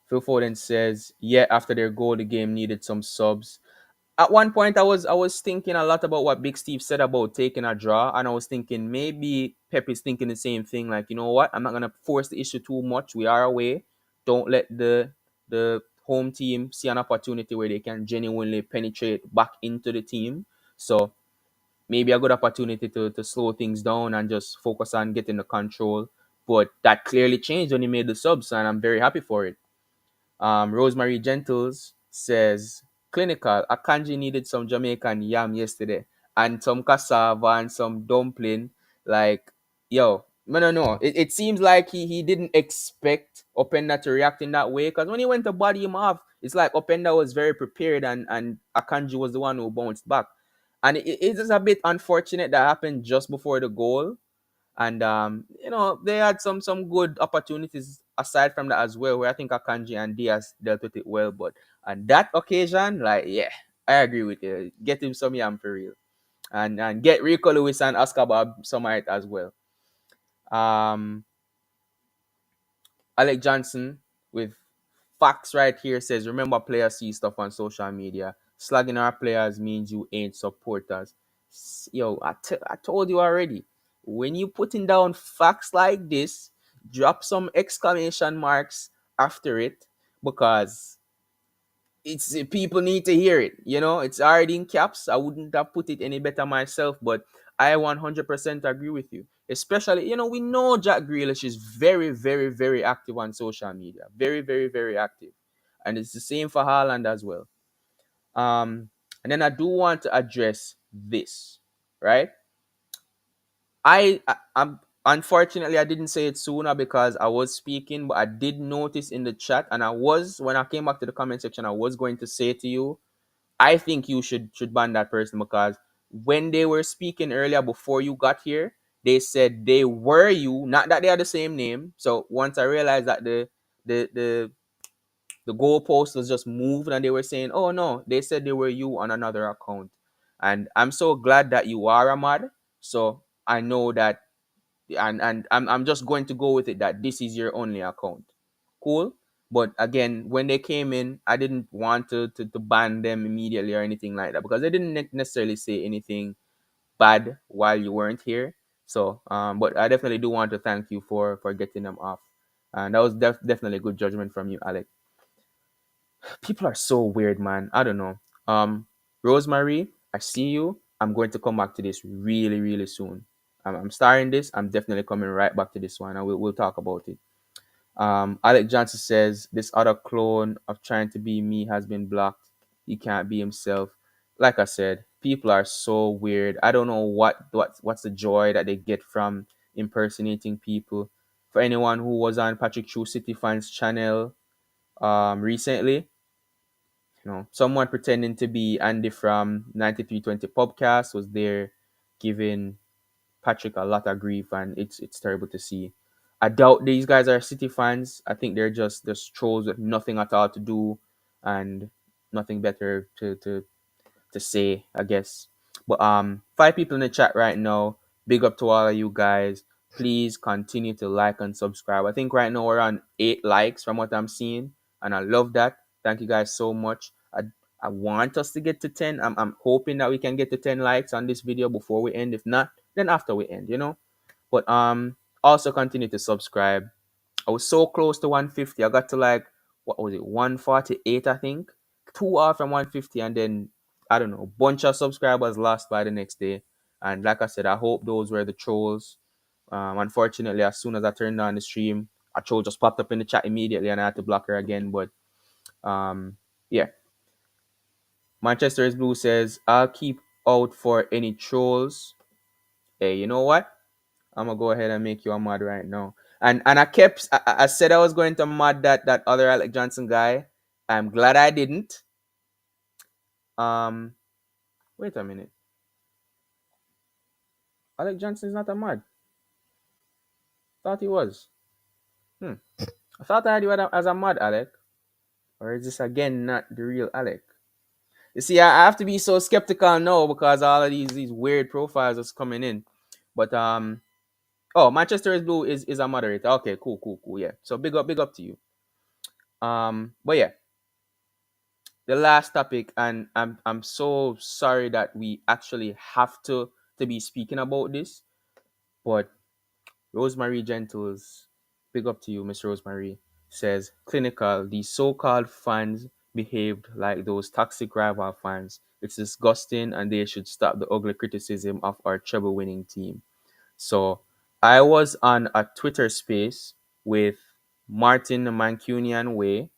Phil Foden says, yeah, after their goal, the game needed some subs. At one point, I was thinking a lot about what Big Steve said about taking a draw, and I was thinking maybe Pep is thinking the same thing. Like, you know what? I'm not gonna force the issue too much. We are away. Don't let the home team see an opportunity where they can genuinely penetrate back into the team. So maybe a good opportunity to slow things down and just focus on getting the control. But that clearly changed when he made the subs, and I'm very happy for it. Rosemary Gentles says, clinical, Akanji needed some Jamaican yam yesterday and some cassava and some dumpling. Like, yo, no. It seems like he didn't expect Openda to react in that way, because when he went to body him off, it's like Openda was very prepared, and Akanji was the one who bounced back. And it is a bit unfortunate that happened just before the goal. And they had some good opportunities aside from that as well, where I think Akanji and Diaz dealt with it well. But on that occasion, like, yeah, I agree with you. Get him some yam for real. And get Rico Lewis and Oscar Bob some of it as well. Um Alec Johnson with facts right here says, remember players see stuff on social media. Slagging our players means you ain't supporters. Yo, I told you already. When you putting down facts like this, drop some exclamation marks after it, because it's people need to hear it. It's already in caps. I wouldn't have put it any better myself, but I 100% agree with you. Especially, we know Jack Grealish is very, very, very active on social media. Very, very, very active. And it's the same for Haaland as well. And then I do want to address this, right? I'm unfortunately I didn't say it sooner because I was speaking, but I did notice in the chat, and when I came back to the comment section, I was going to say to you, I think you should ban that person, because when they were speaking earlier before you got here, they said they were you, not that they are the same name. So once I realized that the the the goalpost was just moved, and they were saying, oh no, they said they were you on another account. And I'm so glad that you are Ahmad. So I know that, and I'm just going to go with it that this is your only account. Cool. But again, when they came in, I didn't want to ban them immediately or anything like that, because they didn't necessarily say anything bad while you weren't here. So, but I definitely do want to thank you for getting them off, and that was definitely a good judgment from you, Alex. People are so weird, man. I don't know. Rosemary, I see you. I'm going to come back to this really, really soon. I'm starting this. I'm definitely coming right back to this one, and we'll talk about it. Alec Johnson says this other clone of trying to be me has been blocked. He can't be himself. Like I said, people are so weird. I don't know what's the joy that they get from impersonating people. For anyone who was on Patrick True City Fans channel recently, someone pretending to be Andy from 9320 Podcast was there giving Patrick a lot of grief, and it's terrible to see. I doubt these guys are City fans. I think they're just trolls with nothing at all to do and nothing better to say, I guess. But five people in the chat right now. Big up to all of you guys. Please continue to like and subscribe. I think right now we're on 8 likes from what I'm seeing, and I love that. Thank you guys so much. I want us to get to 10. I'm hoping that we can get to 10 likes on this video before we end. If not, then after we end. But also continue to subscribe. I was so close to 150. I got to, like, what was it, 148, I think. 2 off from 150, and then I don't know, bunch of subscribers lost by the next day. And like I said, I hope those were the trolls. Unfortunately, as soon as I turned on the stream, a troll just popped up in the chat immediately, and I had to block her again. But yeah. Manchester is Blue says, I'll keep out for any trolls. Hey, you know what? I'm gonna go ahead and make you a mod right now. And I said I was going to mod that other Alec Johnson guy. I'm glad I didn't. Um Wait a minute. Alec Johnson is not a mod. Thought he was. I thought I had you as a mod, Alec. Or is this again not the real Alec? You see, I have to be so skeptical now because all of these weird profiles that's coming in. But oh, Manchester is Blue is a moderator. Okay, cool. Yeah. So big up to you. But yeah, the last topic, and I'm so sorry that we actually have to be speaking about this, but Rosemary Gentles, big up to you, Miss Rosemary, says clinical. These so-called fans behaved like those toxic rival fans. It's disgusting, and they should stop the ugly criticism of our treble winning team. So I was on a Twitter space with Martin the Mancunian Way,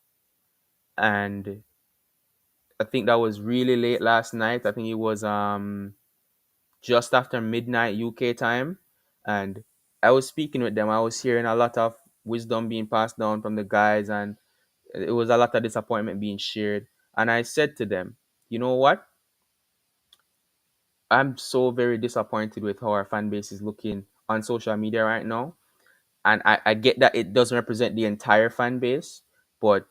and I think that was really late last night. I think it was just after midnight UK time, and I was speaking with them. I was hearing a lot of wisdom being passed down from the guys, and it was a lot of disappointment being shared. And I said to them, you know what? I'm so very disappointed with how our fan base is looking on social media right now. And I get that it doesn't represent the entire fan base, but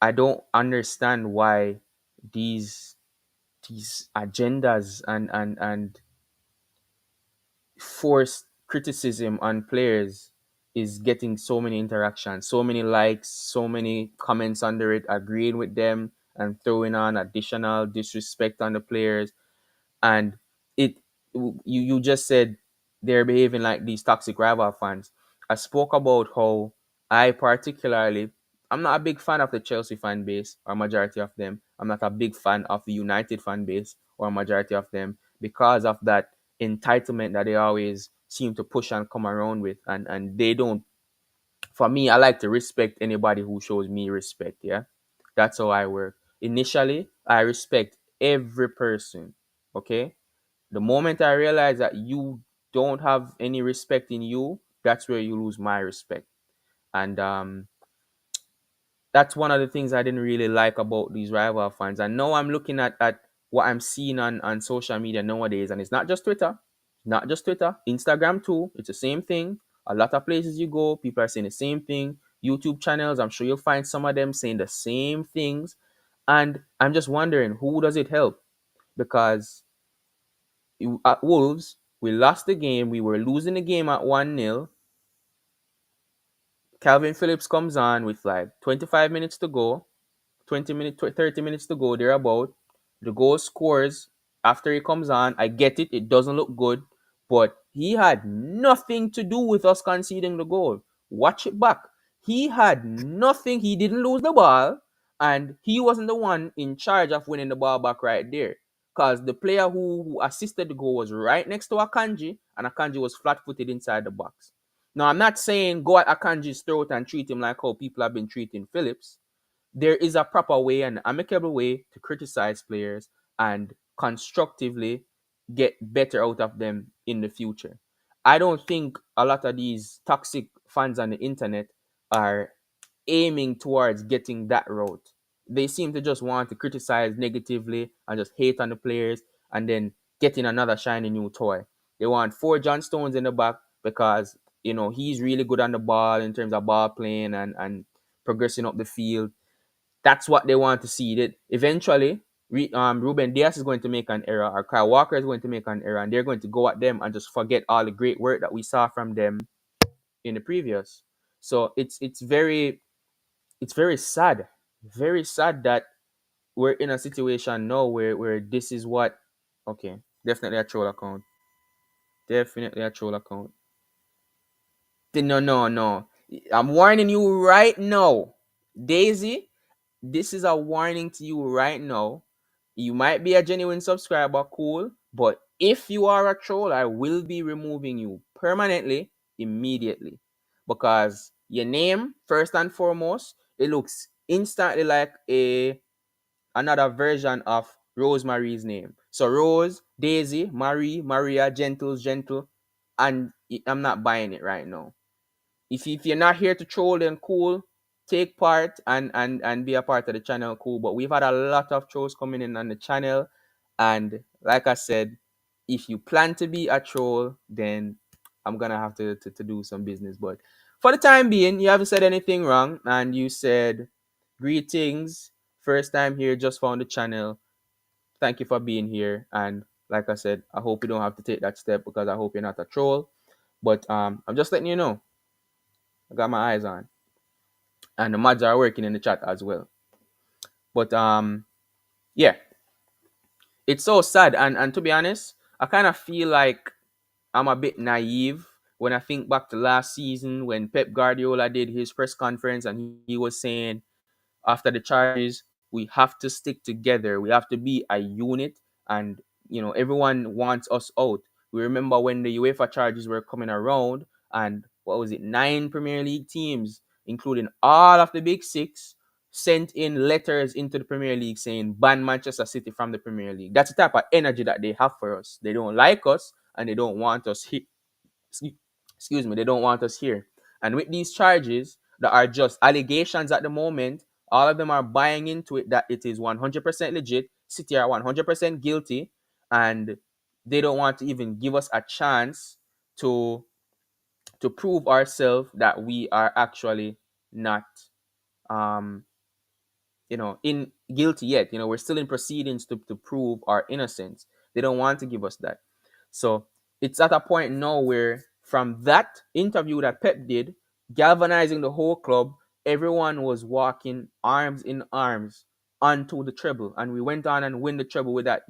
I don't understand why these these agendas and forced criticism on players is getting so many interactions, so many likes, so many comments under it, agreeing with them and throwing on additional disrespect on the players. And it you just said they're behaving like these toxic rival fans. I spoke about how I particularly I'm not a big fan of the Chelsea fan base or majority of them. I'm not a big fan of the United fan base or majority of them because of that entitlement that they always seem to push and come around with, and they don't. For me, I like to respect anybody who shows me respect. Yeah, that's how I work. Initially, I respect every person. Okay, the moment I realize that you don't have any respect in you, that's where you lose my respect. And that's one of the things I didn't really like about these rival fans. And now I'm looking at what I'm seeing on social media nowadays, and it's not just Twitter, not just Twitter, Instagram too. It's the same thing. A lot of places you go, people are saying the same thing. YouTube channels, I'm sure you'll find some of them saying the same things. And I'm just wondering, who does it help? Because at Wolves, we lost the game. We were losing the game at 1-0. Calvin Phillips comes on with like 25 minutes to go. 20 minutes, 30 minutes to go, thereabout. The goal scores after he comes on. I get it, it doesn't look good, but he had nothing to do with us conceding the goal. Watch it back. He had nothing. He didn't lose the ball, and he wasn't the one in charge of winning the ball back right there. Because the player who assisted the goal was right next to Akanji, and Akanji was flat footed inside the box. Now, I'm not saying go at Akanji's throat and treat him like how people have been treating Phillips. There is a proper way, an amicable way to criticize players and constructively get better out of them in the future. I don't think a lot of these toxic fans on the internet are aiming towards getting that route. They seem to just want to criticize negatively and just hate on the players and then getting another shiny new toy. They want four John Stones in the back because he's really good on the ball in terms of ball playing and progressing up the field. That's what they want to see. That eventually, Ruben Diaz is going to make an error, or Kyle Walker is going to make an error, and they're going to go at them and just forget all the great work that we saw from them in the previous. So it's very sad, very sad that we're in a situation now where this is what. Okay, definitely a troll account. Definitely a troll account. No, no, no. I'm warning you right now, Daisy. This is a warning to you right now. You might be a genuine subscriber, cool, but if you are a troll, I will be removing you permanently, immediately. Because your name, first and foremost, it looks instantly like another version of Rosemary's name. So Rose, Daisy, Marie, Maria, Gentles, Gentle, and I'm not buying it right now. If you're not here to troll, then cool, take part and be a part of the channel, cool. But we've had a lot of trolls coming in on the channel, and like I said, if you plan to be a troll, then I'm gonna have to do some business. But for the time being, you haven't said anything wrong, and you said greetings, first time here, just found the channel. Thank you for being here, and like I said, I hope you don't have to take that step because I hope you're not a troll. But I'm just letting you know, I got my eyes on, and the mods are working in the chat as well. But yeah, it's so sad, and to be honest, I kind of feel like I'm a bit naive when I think back to last season when Pep Guardiola did his press conference and he was saying after the charges we have to stick together. We have to be a unit, and everyone wants us out. We remember when the UEFA charges were coming around, and what was it, 9 Premier League teams, including all of the big six, sent in letters into the Premier League saying ban Manchester City from the Premier League. That's the type of energy that they have for us. They don't like us, and they don't want us here. Excuse me, they don't want us here. And with these charges that are just allegations at the moment, all of them are buying into it that it is 100% legit. City are 100% guilty, and they don't want to even give us a chance to prove ourselves that we are actually not um in guilty yet. We're still in proceedings to prove our innocence. They don't want to give us that. So it's at a point now where, from that interview that Pep did, galvanizing the whole club, everyone was walking arms in arms onto the treble, and we went on and win the treble with that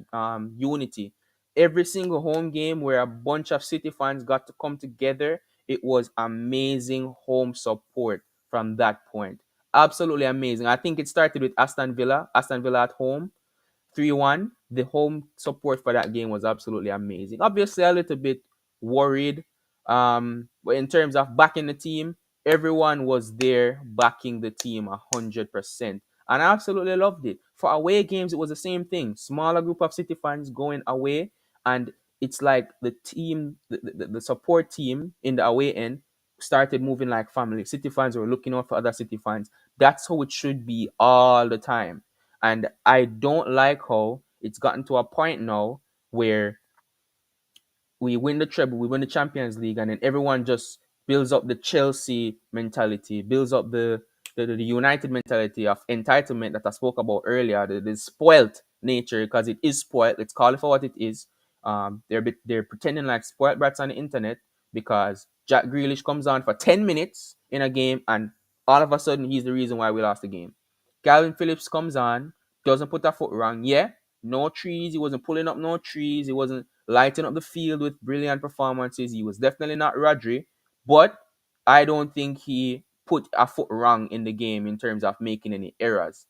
unity. Every single home game where a bunch of City fans got to come together, it was amazing home support from that point. Absolutely amazing. I think it started with Aston Villa. Aston Villa at home. 3-1. The home support for that game was absolutely amazing. Obviously, a little bit worried. But in terms of backing the team, everyone was there backing the team 100%. And I absolutely loved it. For away games, it was the same thing. Smaller group of City fans going away, and it's like the team, the support team in the away end started moving like family. City fans were looking out for other City fans. That's how it should be all the time. And I don't like how it's gotten to a point now where we win the treble, we win the Champions League, and then everyone just builds up the Chelsea mentality, builds up the United mentality of entitlement that I spoke about earlier, the spoilt nature, because it is spoilt. Let's call it for what it is. They're pretending like spoilt brats on the internet because Jack Grealish comes on for 10 minutes in a game, and all of a sudden he's the reason why we lost the game. Calvin Phillips comes on, doesn't put a foot wrong. Yeah, no trees. He wasn't pulling up no trees. He wasn't lighting up the field with brilliant performances. He was definitely not Rodri, but I don't think he put a foot wrong in the game in terms of making any errors.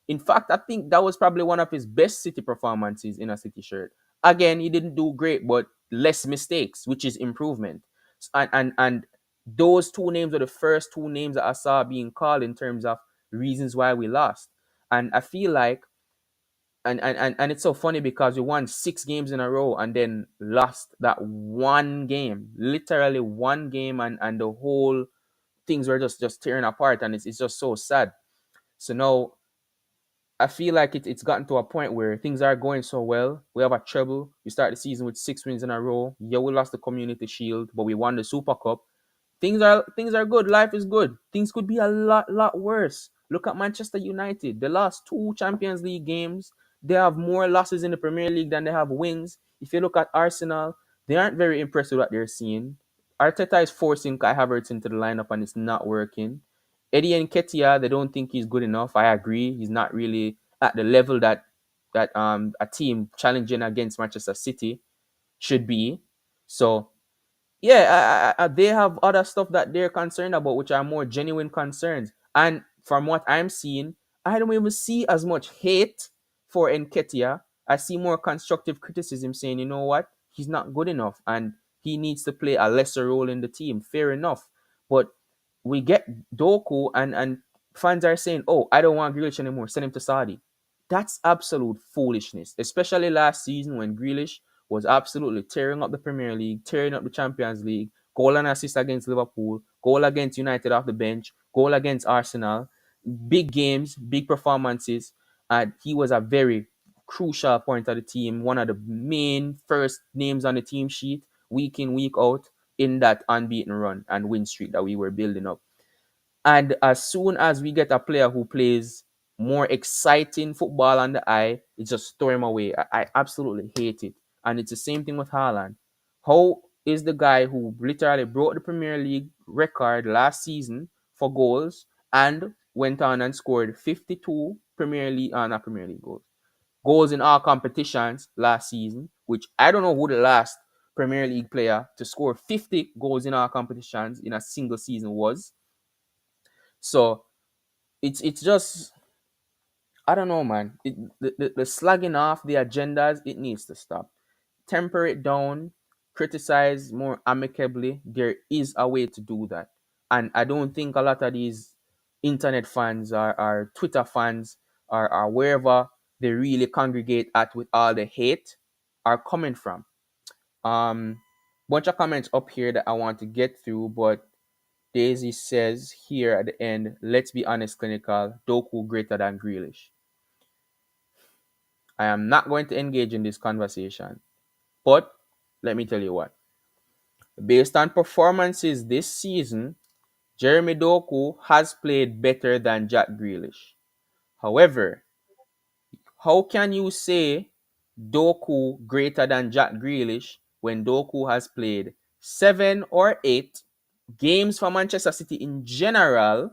In fact, I think that was probably one of his best City performances in a City shirt. Again, he didn't do great, but less mistakes, which is improvement. And those two names were the first two names that I saw being called in terms of reasons why we lost. And I feel like, and it's so funny because we won 6 games in a row and then lost that one game, literally one game, and the whole things were just tearing apart, and it's just so sad. So now I feel like it's gotten to a point where things are going so well. We have a treble. We start the season with 6 wins in a row. Yeah, we lost the Community Shield, but we won the Super Cup. Things are good. Life is good. Things could be a lot worse. Look at Manchester United. They lost 2 Champions League games. They have more losses in the Premier League than they have wins. If you look at Arsenal, they aren't very impressed with what they're seeing. Arteta is forcing Kai Havertz into the lineup and it's not working. Eddie Nketiah, they don't think he's good enough. I agree. He's not really at the level that a team challenging against Manchester City should be. So yeah, they have other stuff that they're concerned about, which are more genuine concerns. And from what I'm seeing, I don't even see as much hate for Nketiah. I see more constructive criticism saying, you know what, he's not good enough and he needs to play a lesser role in the team. Fair enough. But we get Doku, and fans are saying, oh, I don't want Grealish anymore. Send him to Saudi. That's absolute foolishness, especially last season when Grealish was absolutely tearing up the Premier League, tearing up the Champions League, goal and assist against Liverpool, goal against United off the bench, goal against Arsenal, big games, big performances. And he was a very crucial point of the team, one of the main first names on the team sheet, week in, week out, in that unbeaten run and win streak that we were building up. And as soon as we get a player who plays more exciting football on the eye, it just throw him away. I absolutely hate it. And it's the same thing with Haaland. How is the guy who literally broke the Premier League record last season for goals and went on and scored 52 Premier League, not Premier League goals in all competitions last season, which I don't know who the last Premier League player to score 50 goals in all competitions in a single season was. So it's just I don't know, man. The slagging off the agendas, it needs to stop. Temper it down, criticize more amicably. There is a way to do that. And I don't think a lot of these internet fans or Twitter fans or wherever they really congregate at with all the hate are coming from. Um, Bunch of comments up here that I want to get through, but Daisy says here at the end, let's be honest, clinical, Doku greater than Grealish. I am not going to engage in this conversation. But let me tell you what. Based on performances this season, Jeremy Doku has played better than Jack Grealish. However, how can you say Doku greater than Jack Grealish when Doku has played 7 or 8 games for Manchester City in general,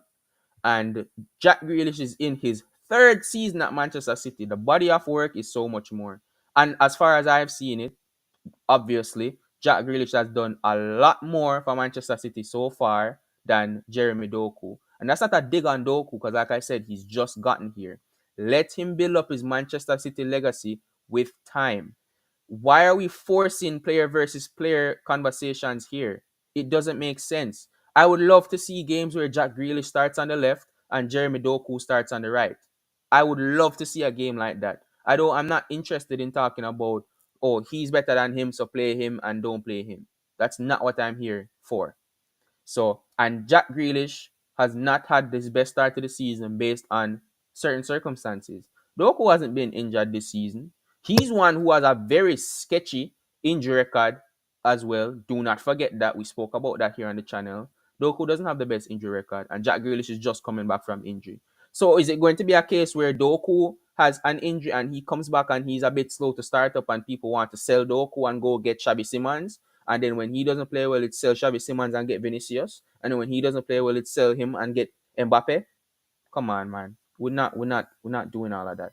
and Jack Grealish is in his third season at Manchester City? The body of work is so much more. And as far as I've seen it, obviously, Jack Grealish has done a lot more for Manchester City so far than Jeremy Doku. And that's not a dig on Doku because, like I said, he's just gotten here. Let him build up his Manchester City legacy with time. Why are we forcing player versus player conversations here? It doesn't make sense. I would love to see games where Jack Grealish starts on the left and Jeremy Doku starts on the right. I would love to see a game like that. I'm not interested in talking about, oh, he's better than him, so play him and don't play him. That's not what I'm here for. So, and Jack Grealish has not had his best start to the season based on certain circumstances. Doku hasn't been injured this season. He's one who has a very sketchy injury record as well. Do not forget that. We spoke about that here on the channel. Doku doesn't have the best injury record, and Jack Grealish is just coming back from injury. So is it going to be a case where Doku has an injury and he comes back and he's a bit slow to start up and people want to sell Doku and go get Xabi Simons? And then when he doesn't play well, it's sell Xavi Simons and get Vinicius. And then when he doesn't play well, it's sell him and get Mbappe. Come on, man. We're not doing all of that.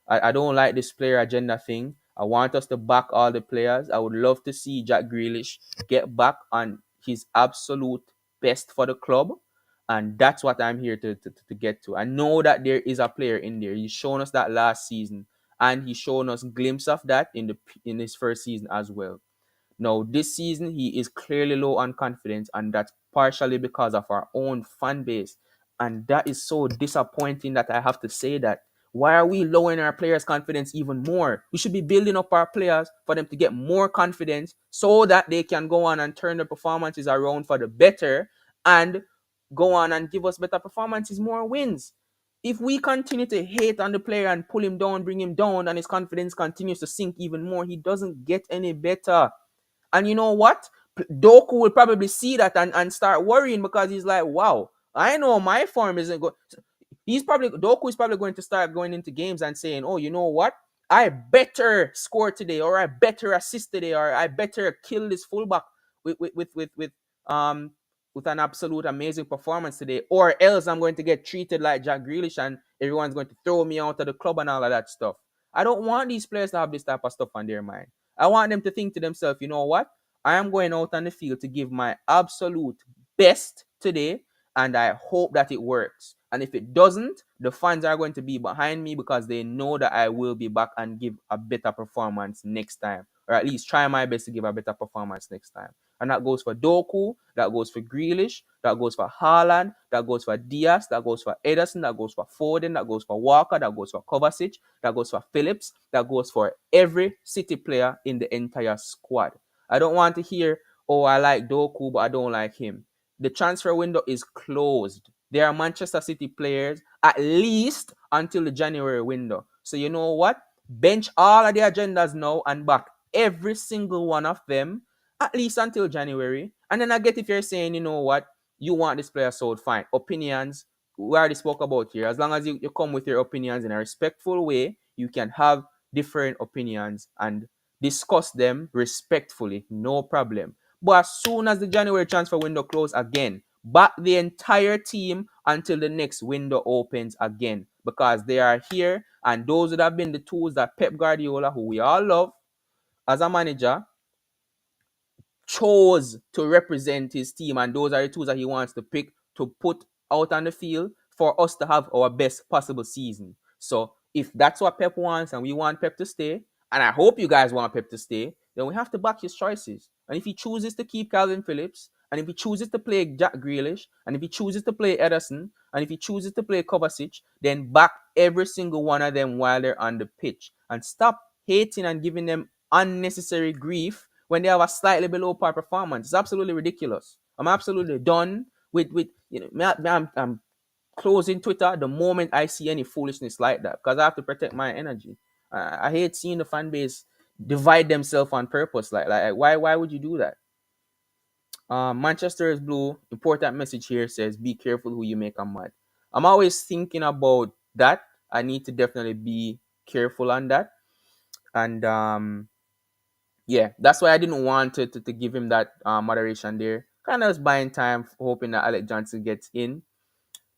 I don't like this player agenda thing. I want us to back all the players. I would love to see Jack Grealish get back on his absolute best for the club. And that's what I'm here to get to. I know that there is a player in there. He's shown us that last season. And he's shown us glimpse of that in his first season as well. Now, this season, he is clearly low on confidence, and that's partially because of our own fan base. And that is so disappointing that I have to say that. Why are we lowering our players' confidence even more? We should be building up our players for them to get more confidence so that they can go on and turn their performances around for the better and go on and give us better performances, more wins. If we continue to hate on the player and pull him down, bring him down, and his confidence continues to sink even more, he doesn't get any better. And you know what? Doku will probably see that and start worrying because he's like, wow, I know my form isn't good. Doku is probably going to start going into games and saying, oh, you know what? I better score today, or I better assist today, or I better kill this fullback um with an absolute amazing performance today, or else I'm going to get treated like Jack Grealish and everyone's going to throw me out of the club and all of that stuff. I don't want these players to have this type of stuff on their mind. I want them to think to themselves, you know what? I am going out on the field to give my absolute best today, and I hope that it works. And if it doesn't, the fans are going to be behind me because they know that I will be back and give a better performance next time, or at least try my best to give a better performance next time. And that goes for Doku, that goes for Grealish, that goes for Haaland, that goes for Diaz, that goes for Ederson, that goes for Foden, that goes for Walker, that goes for Kovacic, that goes for Phillips, that goes for every City player in the entire squad. I don't want to hear, oh, I like Doku, but I don't like him. The transfer window is closed. There are Manchester City players at least until the January window. So you know what? Bench all of the agendas now and back every single one of them at least until January. And then I get if you're saying, you know what, you want this player sold, fine. Opinions, we already spoke about here. As long as you come with your opinions in a respectful way, you can have different opinions and discuss them respectfully, no problem. But as soon as the January transfer window closes again, back the entire team until the next window opens again, because they are here and those would have been the tools that Pep Guardiola, who we all love as a manager, chose to represent his team, and those are the tools that he wants to pick to put out on the field for us to have our best possible season. So If that's what Pep wants and we want Pep to stay, and I hope you guys want Pep to stay, then we have to back his choices. And if he chooses to keep Calvin Phillips, and if he chooses to play Jack Grealish, and if he chooses to play Ederson, and if he chooses to play Kovacic, then back every single one of them while they're on the pitch. And stop hating and giving them unnecessary grief when they have a slightly below par performance. It's absolutely ridiculous. I'm absolutely done with I'm closing Twitter the moment I see any foolishness like that because I have to protect my energy. I hate seeing the fan base divide themselves on purpose. Like why would you do that? Manchester is blue. Important message here says be careful who you make a mad. I'm always thinking about that. I need to definitely be careful on that. And yeah, that's why I didn't want to give him that moderation there. Kind of was buying time, hoping that Alec Johnson gets in.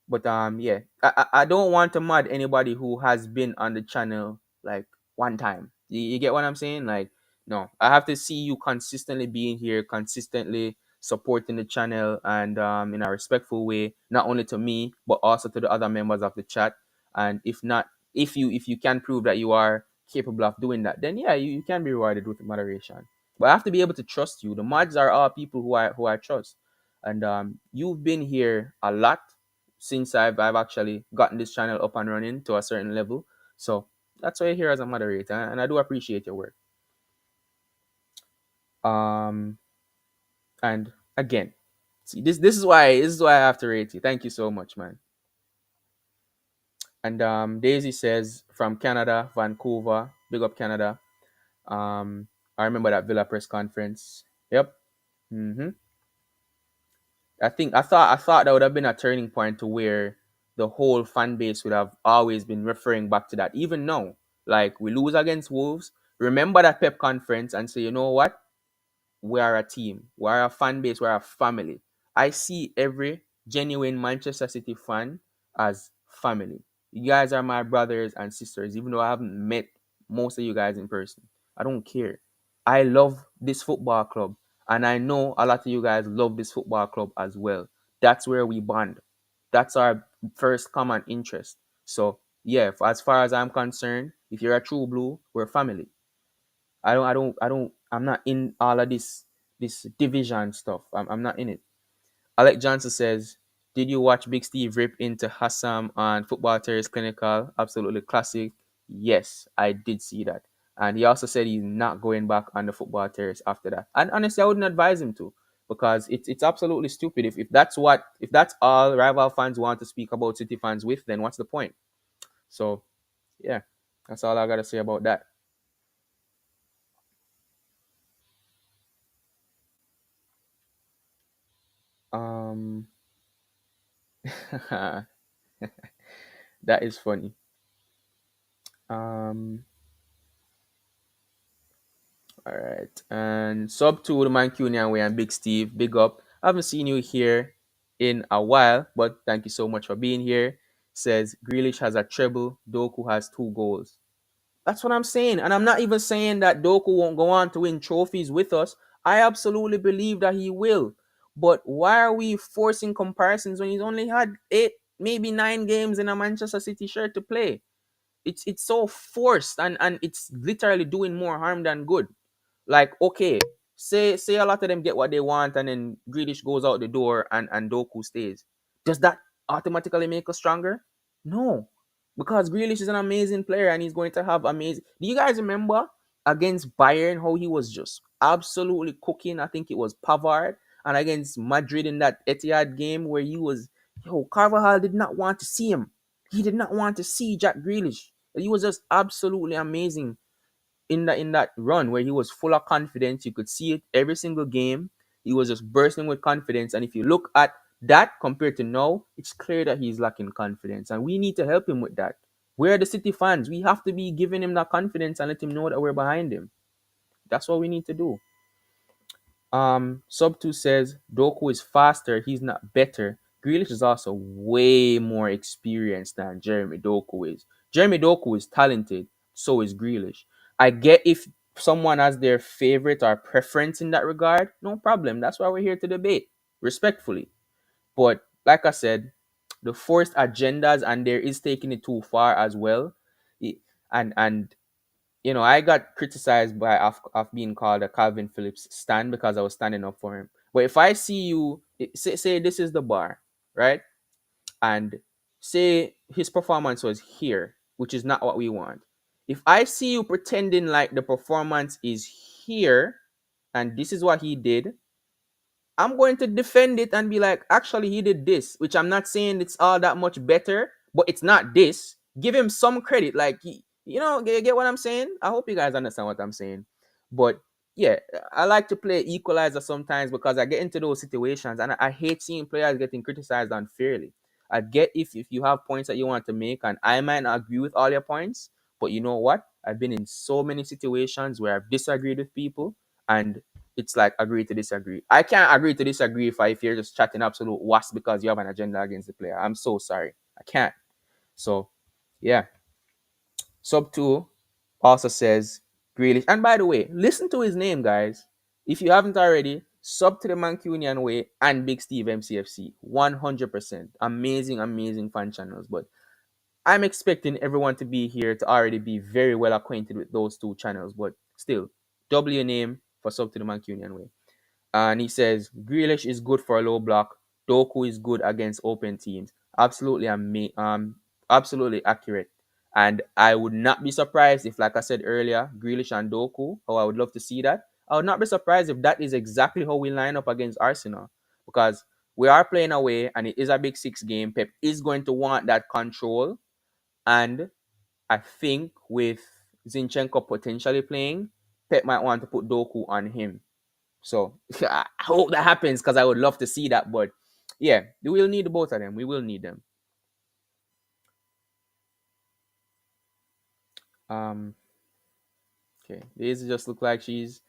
But yeah, I don't want to mad anybody who has been on the channel like one time. You get what I'm saying? Like, no, I have to see you consistently being here, consistently supporting the channel, and in a respectful way, not only to me but also to the other members of the chat. And if not, if you can prove that you are capable of doing that, then yeah, you can be rewarded with moderation. But I have to be able to trust you. The mods are all people who I trust, and you've been here a lot since I've actually gotten this channel up and running to a certain level. So that's why you're here as a moderator, and I do appreciate your work. Um, and again, see this is why I have to rate you. Thank you so much, man. And Daisy says from Canada, Vancouver, big up Canada. I remember that Villa press conference. Yep. Mm-hmm. I thought that would have been a turning point to where the whole fan base would have always been referring back to that. Even now, like we lose against Wolves, remember that Pep conference and say, you know what? We are a team. We are a fan base. We are a family. I see every genuine Manchester City fan as family. You guys are my brothers and sisters, even though I haven't met most of you guys in person. I don't care. I love this football club, and I know a lot of you guys love this football club as well. That's where we bond. That's our first common interest. So yeah, as far as I'm concerned, if you're a true blue, we're family. I'm not in all of this division stuff. I'm not in it. Alec Johnson says, did you watch Big Steve rip into Hassam on Football Terrace Clinical? Absolutely classic. Yes, I did see that. And he also said he's not going back on the Football Terrace after that. And honestly, I wouldn't advise him to because it's absolutely stupid. If that's all rival fans want to speak about City fans with, then what's the point? So yeah, that's all I gotta say about that. Um that is funny. Um, all right. And sub to the Mancunian way and Big Steve, big up. I haven't seen you here in a while, but thank you so much for being here. Says Grealish has a treble, Doku has 2 goals. That's what I'm saying. And I'm not even saying that Doku won't go on to win trophies with us. I absolutely believe that he will. But why are we forcing comparisons when he's only had 8, maybe 9 games in a Manchester City shirt to play? It's so forced and it's literally doing more harm than good. Like, okay, say a lot of them get what they want and then Grealish goes out the door and Doku stays. Does that automatically make us stronger? No. Because Grealish is an amazing player and he's going to have amazing. Do you guys remember against Bayern how he was just absolutely cooking? I think it was Pavard, and against Madrid in that Etihad game where Carvajal did not want to see him. He did not want to see Jack Grealish. He was just absolutely amazing in that run where he was full of confidence. You could see it every single game. He was just bursting with confidence. And if you look at that compared to now, it's clear that he's lacking confidence. And we need to help him with that. We're the City fans. We have to be giving him that confidence and let him know that we're behind him. That's what we need to do. Sub 2 says Doku is faster, he's not better. Grealish is also way more experienced than Jeremy Doku is. Jeremy Doku is talented, so is Grealish. I get if someone has their favorite or preference in that regard, no problem. That's why we're here to debate respectfully. But like I said, the forced agendas and there is taking it too far as well. And I got criticized by of being called a Calvin Phillips stan because I was standing up for him. But if I see you say this is the bar, right? And say his performance was here, which is not what we want. If I see you pretending like the performance is here and this is what he did, I'm going to defend it and be like, actually, he did this, which I'm not saying it's all that much better, but it's not this. Give him some credit. Like, get what I'm saying? I hope you guys understand what I'm saying. But yeah, I like to play equalizer sometimes because I get into those situations and I hate seeing players getting criticized unfairly. I get if you have points that you want to make, and I might not agree with all your points, but you know what? I've been in so many situations where I've disagreed with people, and it's like agree to disagree. I can't agree to disagree if you're just chatting absolute wasp because you have an agenda against the player. I'm so sorry. I can't. So, yeah. Sub 2 also says Grealish. And by the way, listen to his name, guys. If you haven't already, sub to the Mancunian Way and Big Steve MCFC. 100%. Amazing, amazing fan channels. But I'm expecting everyone to be here to already be very well acquainted with those two channels. But still, double your name for sub to the Mancunian Way. And he says Grealish is good for a low block. Doku is good against open teams. Absolutely, absolutely accurate. And I would not be surprised if, like I said earlier, Grealish and Doku. Oh, I would love to see that. I would not be surprised if that is exactly how we line up against Arsenal, because we are playing away and it is a big six game. Pep is going to want that control, and I think with Zinchenko potentially playing, Pep might want to put Doku on him. So I hope that happens because I would love to see that. But yeah, we will need both of them. We will need them. Um, okay, Daisy just look like she's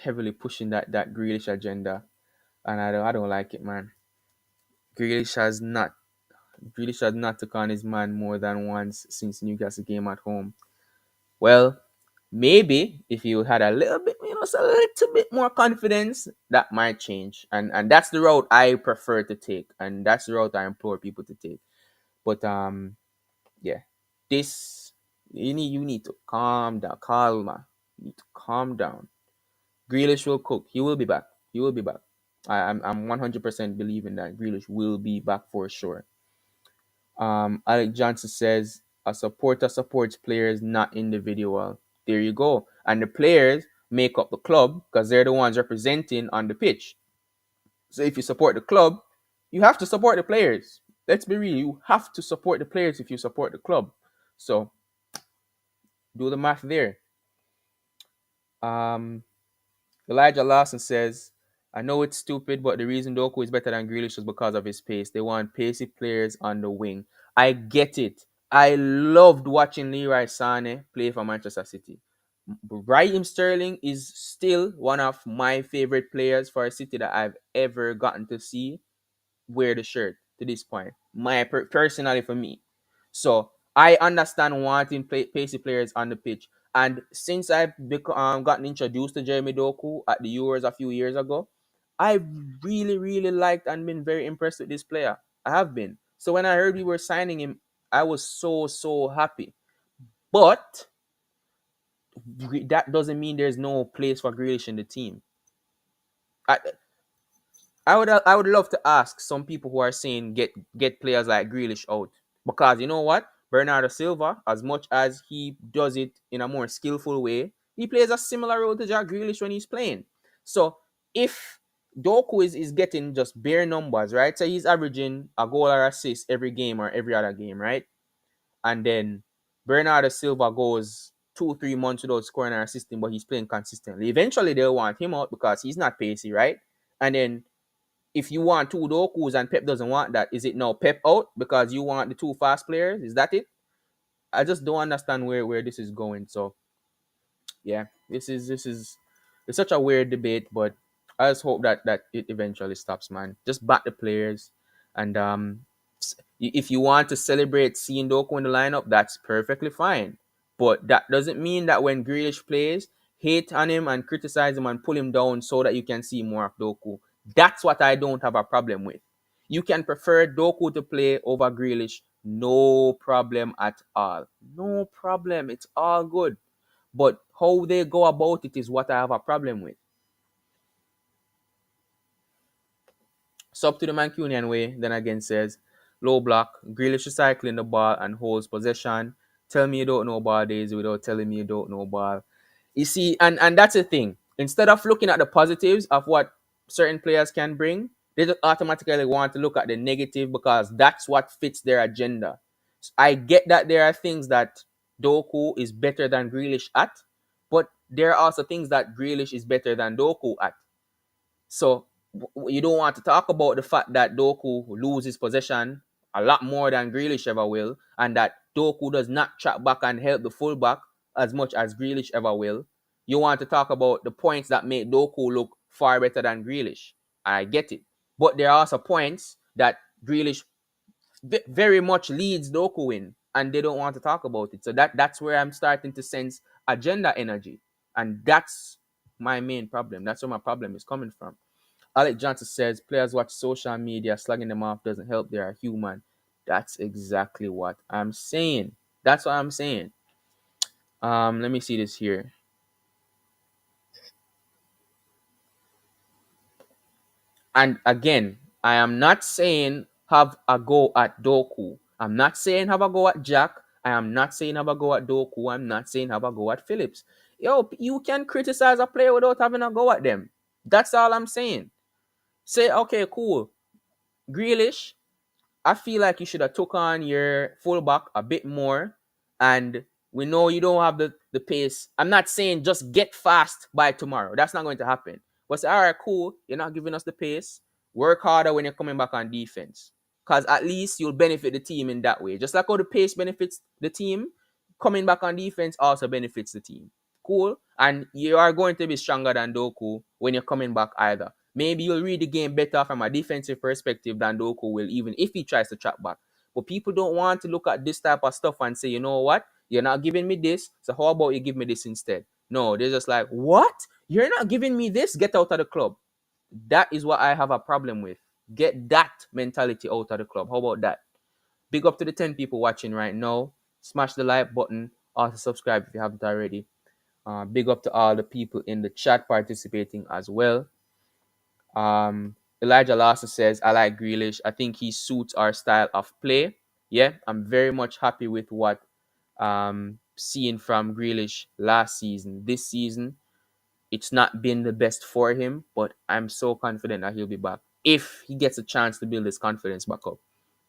heavily pushing that Grealish agenda, and I don't like it, man. Grealish has not Grealish has not took on his man more than once since Newcastle game at home. Well, maybe if you had a little bit, just a little bit more confidence, that might change. And that's the route I prefer to take, and that's the route I implore people to take. But yeah, this you need to calm down, calma. You need to calm down. Grealish will cook. He will be back. He will be back. I'm 100% believing that Grealish will be back for sure. Alec Johnson says a supporter supports players, not individual. There you go. And the players make up the club because they're the ones representing on the pitch. So if you support the club, you have to support the players. Let's be real. You have to support the players if you support the club. So do the math there. Um, Elijah Lawson says, I know it's stupid, but the reason Doku is better than Grealish is because of his pace. They want pacey players on the wing. I get it. I loved watching Leroy Sane play for Manchester City. Raheem Sterling is still one of my favorite players for a City that I've ever gotten to see wear the shirt to this point. Personally for me. So I understand wanting pacey players on the pitch. And since I've gotten introduced to Jeremy Doku at the Euros a few years ago, I've really, really liked and been very impressed with this player. I have been. So when I heard we were signing him, I was so, so happy. But that doesn't mean there's no place for Grealish in the team. I, I would love to ask some people who are saying get players like Grealish out, because you know what, Bernardo Silva, as much as he does it in a more skillful way, he plays a similar role to Jack Grealish when he's playing. So if Doku is getting just bare numbers, right? So he's averaging a goal or assist every game or every other game, right? And then Bernardo Silva goes 2 3 months without scoring or assisting, but he's playing consistently. Eventually they'll want him out because he's not pacey, right? And then if you want two Dokus and Pep doesn't want that, is it now Pep out because you want the two fast players? Is that it? I just don't understand where this is going. So yeah, this is it's such a weird debate, but I just hope that it eventually stops, man. Just back the players, and if you want to celebrate seeing Doku in the lineup, that's perfectly fine. But that doesn't mean that when Grealish plays, hate on him and criticize him and pull him down so that you can see more of Doku. That's what I don't have a problem with. You can prefer Doku to play over Grealish, No problem at all. No problem. It's all good. But how they go about it is what I have a problem with. Sub to the Mancunian way, then again says, low block, Grealish recycling the ball and holds possession. Tell me you don't know ball days without telling me you don't know ball. You see, and that's the thing. Instead of looking at the positives of what certain players can bring, they just automatically want to look at the negative because that's what fits their agenda. I get that there are things that Doku is better than Grealish at, but there are also things that Grealish is better than Doku at. So you don't want to talk about the fact that Doku loses possession a lot more than Grealish ever will, and that Doku does not track back and help the fullback as much as Grealish ever will. You want to talk about the points that make Doku look far better than Grealish. I get it. But there are also points that Grealish very much leads Doku in, and they don't want to talk about it. So that's where I'm starting to sense agenda energy. And that's my main problem. That's where my problem is coming from. Alec Johnson says players watch social media, slugging them off doesn't help. They are human. That's exactly what I'm saying. That's what I'm saying. Let me see this here. And again, I am not saying have a go at Doku. I'm not saying have a go at Jack. I am not saying have a go at Doku. I'm not saying have a go at Phillips. Yo, you can criticize a player without having a go at them. That's all I'm saying. Say, okay, cool. Grealish, I feel like you should have took on your fullback a bit more. And we know you don't have the pace. I'm not saying just get fast by tomorrow. That's not going to happen. But say, all right, cool. You're not giving us the pace. Work harder when you're coming back on defense. Because at least you'll benefit the team in that way. Just like how the pace benefits the team, coming back on defense also benefits the team. Cool. And you are going to be stronger than Doku when you're coming back either. Maybe you'll read the game better from a defensive perspective than Doku will, even if he tries to track back. But people don't want to look at this type of stuff and say, you know what? You're not giving me this, so how about you give me this instead? No, they're just like, what? You're not giving me this? Get out of the club. That is what I have a problem with. Get that mentality out of the club. How about that? Big up to the 10 people watching right now. Smash the like button. Also subscribe if you haven't already. Big up to all the people in the chat participating as well. Elijah Lawson says, I like Grealish. I think he suits our style of play. Yeah, I'm very much happy with what seeing from Grealish last season. This season, it's not been the best for him, but I'm so confident that he'll be back if he gets a chance to build his confidence back up.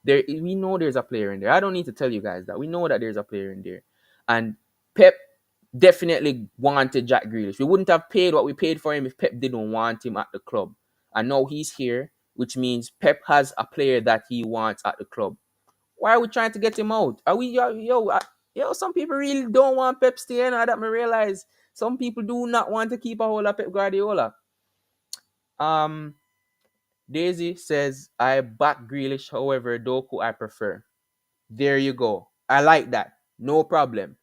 We know there's a player in there. I don't need to tell you guys that. We know that there's a player in there. And Pep definitely wanted Jack Grealish. We wouldn't have paid what we paid for him if Pep didn't want him at the club. And now he's here, which means Pep has a player that he wants at the club. Why are we trying to get him out? Are we yo? Some people really don't want Pep staying. Now that me realize some people do not want to keep a hold of Pep Guardiola. Daisy says I back Grealish, however, Doku I prefer. There you go. I like that. No problem.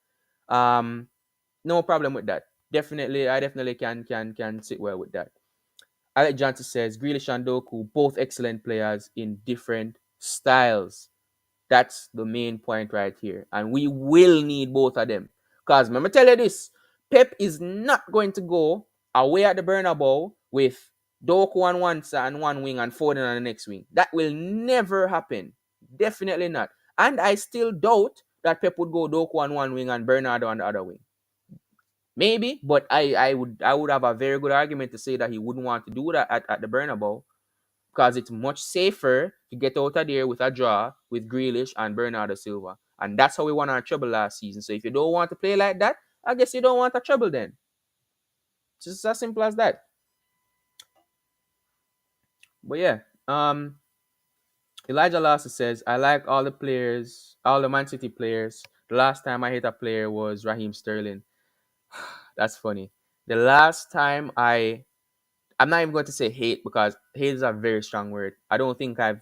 Um, no problem with that. I definitely can sit well with that. Alec Johnson says Grealish and Doku, both excellent players in different styles. That's the main point right here. And we will need both of them. Because let me tell you this, Pep is not going to go away at the Bernabeu with Doku on one side and one wing and Foden on the next wing. That will never happen. Definitely not. And I still doubt that Pep would go Doku on one wing and Bernardo on the other wing. Maybe, but I would have a very good argument to say that he wouldn't want to do that at the Bernabeu because it's much safer to get out of there with a draw with Grealish and Bernardo Silva. And that's how we won our treble last season. So if you don't want to play like that, I guess you don't want a treble then. It's just as simple as that. But yeah, Elijah Lawson says, I like all the players, all the Man City players. The last time I hit a player was Raheem Sterling. That's funny. The last time I'm not even going to say hate because hate is a very strong word. I don't think I've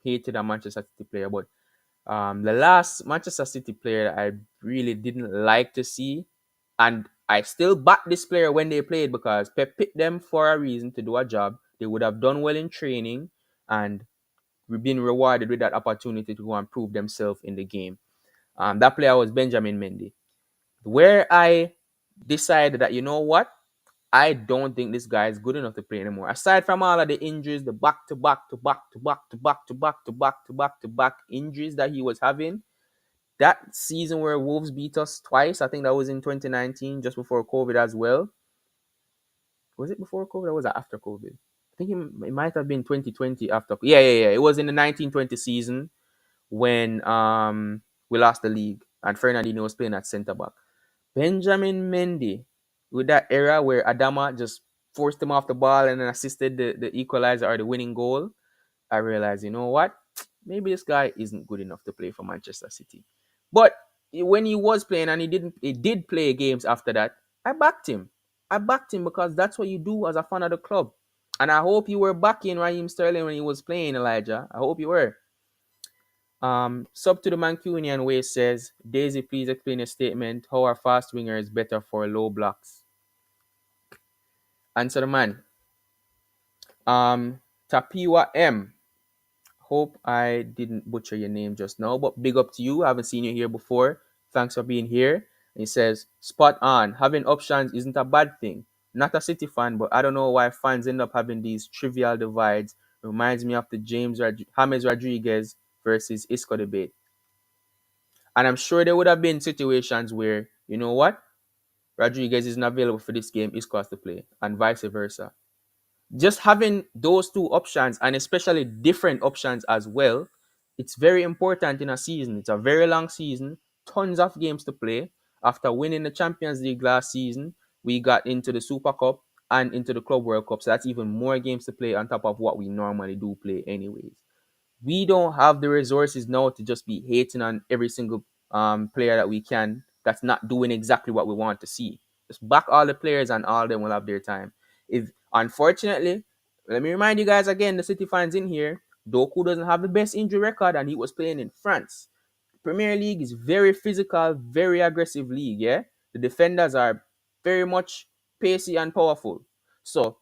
hated a Manchester City player, but the last Manchester City player I really didn't like to see, and I still back this player when they played because Pep picked them for a reason to do a job. They would have done well in training, and been rewarded with that opportunity to go and prove themselves in the game. That player was Benjamin Mendy, where I decided that, you know what, I don't think this guy is good enough to play anymore. Aside from all of the injuries, the back to back to back to back to back to back to back to back to back injuries that he was having, that season where Wolves beat us twice, I think that was in 2019, just before COVID as well. Was it before COVID or was it after COVID? I think it might have been 2020 after. Yeah. It was in the 1920 season when we lost the league and Fernandinho was playing at centre back. Benjamin Mendy, with that era where Adama just forced him off the ball and then assisted the equalizer or the winning goal, I realized, you know what? Maybe this guy isn't good enough to play for Manchester City. But when he was playing and he did play games after that, I backed him. I backed him because that's what you do as a fan of the club. And I hope you were backing Raheem Sterling when he was playing, Elijah. I hope you were. Sub to the Mancunian way says, Daisy, please explain your statement. How are fast winger is better for low blocks? Answer the man. Tapiwa M. Hope I didn't butcher your name just now, but big up to you. I haven't seen you here before. Thanks for being here. And he says, spot on. Having options isn't a bad thing. Not a City fan, but I don't know why fans end up having these trivial divides. Reminds me of the James Rodriguez versus Isco debate. And I'm sure there would have been situations where, you know what? Rodriguez isn't available for this game, Isco has to play, and vice versa. Just having those two options, and especially different options as well, it's very important in a season. It's a very long season, tons of games to play. After winning the Champions League last season, we got into the Super Cup and into the Club World Cup. So that's even more games to play on top of what we normally do play anyways. We don't have the resources now to just be hating on every single player that we can that's not doing exactly what we want to see. Just back all the players and all of them will have their time. If unfortunately, let me remind you guys again, the City fans in here, Doku doesn't have the best injury record and he was playing in France. Premier League is very physical, very aggressive league, yeah? The defenders are very much pacey and powerful. So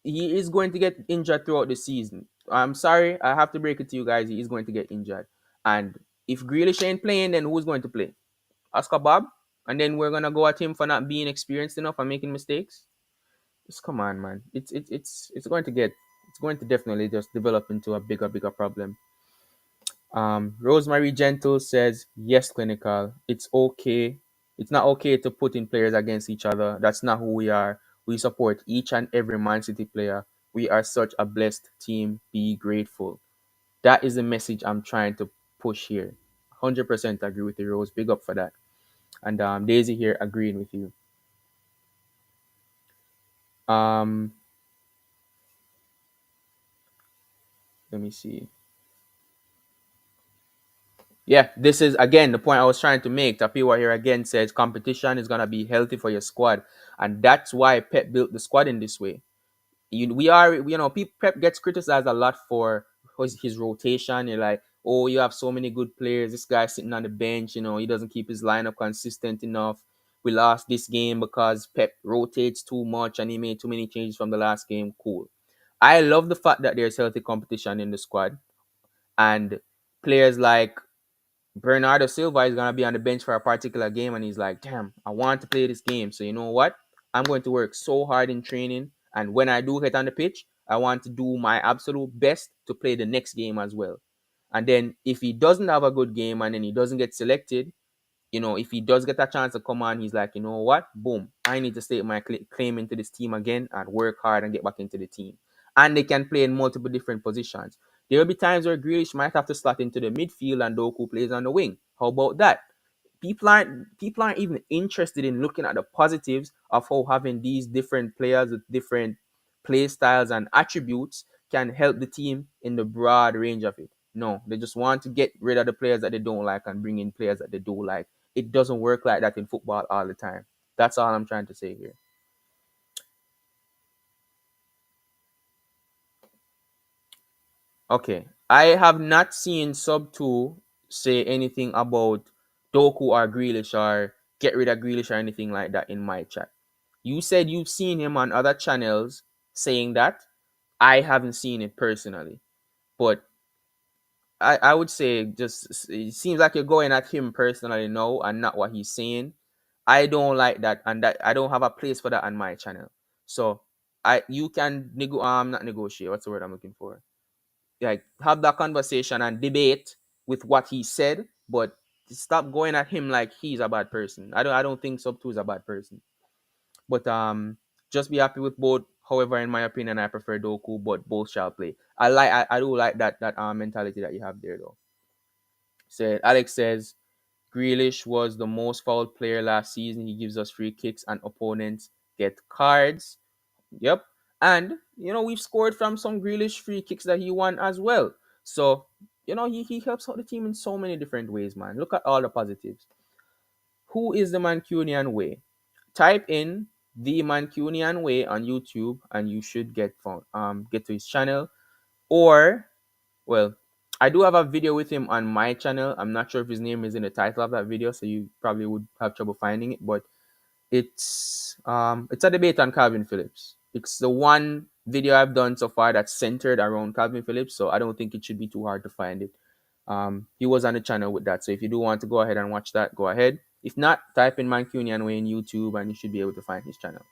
he is going to get injured throughout the season. I'm sorry, I have to break it to you guys. He is going to get injured. And if Grealish ain't playing, then who's going to play? Oscar Bob? And then we're gonna go at him for not being experienced enough and making mistakes? Just come on, man. It's going to definitely just develop into a bigger problem. Rosemary Gentle says, yes, clinical. It's okay. It's not okay to put in players against each other. That's not who we are. We support each and every Man City player. We are such a blessed team. Be grateful. That is the message I'm trying to push here. 100% agree with you, Rose. Big up for that. And Daisy here agreeing with you. Um, Let me see. Yeah, this is again the point I was trying to make. Tapiwa here again says competition is gonna be healthy for your squad, and that's why Pep built the squad in this way. Pep gets criticized a lot for his rotation. You're like, oh, you have so many good players. This guy's sitting on the bench. He doesn't keep his lineup consistent enough. We lost this game because Pep rotates too much and he made too many changes from the last game. Cool. I love the fact that there's healthy competition in the squad and players like Bernardo Silva is gonna be on the bench for a particular game, and he's like, "Damn, I want to play this game. So you know what? I'm going to work so hard in training, and when I do get on the pitch, I want to do my absolute best to play the next game as well." And then if he doesn't have a good game and then he doesn't get selected, if he does get a chance to come on, he's like, you know what? Boom. I need to stake my claim into this team again and work hard and get back into the team. And they can play in multiple different positions. There will be times where Grealish might have to slot into the midfield and Doku plays on the wing. How about that? People aren't even interested in looking at the positives of how having these different players with different play styles and attributes can help the team in the broad range of it. No, they just want to get rid of the players that they don't like and bring in players that they do like. It doesn't work like that in football all the time. That's all I'm trying to say here. Okay. I have not seen Sub 2 say anything about Doku or Grealish or get rid of Grealish or anything like that in my chat. You said you've seen him on other channels saying that. I haven't seen it personally. But I would say just it seems like you're going at him personally now and not what he's saying. I don't like that, and that I don't have a place for that on my channel. So I you can not negotiate. What's the word I'm looking for? Like have that conversation and debate with what he said, but stop going at him like he's a bad person. I don't think Sub Two is a bad person. But just be happy with both. However, in my opinion, I prefer Doku, but both shall play. I do like that mentality that you have there though. Said Alex says Grealish was the most fouled player last season. He gives us free kicks and opponents get cards. Yep. And we've scored from some Grealish free kicks that he won as well. So, he helps out the team in so many different ways, man. Look at all the positives. Who is the Mancunian way? Type in the Mancunian way on YouTube and you should get to his channel. Or, well, I do have a video with him on my channel. I'm not sure if his name is in the title of that video, so you probably would have trouble finding it, but it's a debate on Calvin Phillips. It's the one video I've done so far that's centered around Calvin Phillips, so I don't think it should be too hard to find it. He was on the channel with that, so if you do want to go ahead and watch that, go ahead. If not, type in Mancunian Way in YouTube and you should be able to find his channel.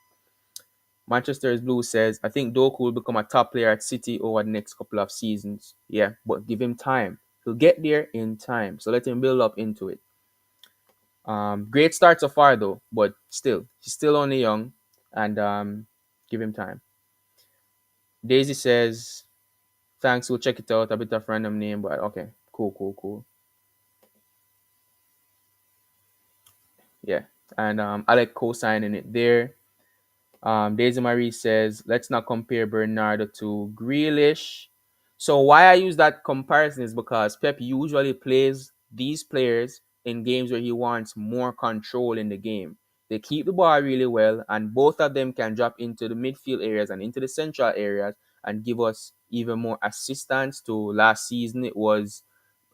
Manchester's Blue says, I think Doku will become a top player at City over the next couple of seasons. Yeah, but give him time. He'll get there in time. So let him build up into it. Great start so far though, but still, he's still only young, and give him time. Daisy says, thanks, we'll check it out. A bit of random name, but okay, cool. Yeah, and I like co-signing it there. Daisy Marie says, let's not compare Bernardo to Grealish. So why I use that comparison is because Pep usually plays these players in games where he wants more control in the game. They keep the ball really well, and both of them can drop into the midfield areas and into the central areas and give us even more assistance. To last season, it was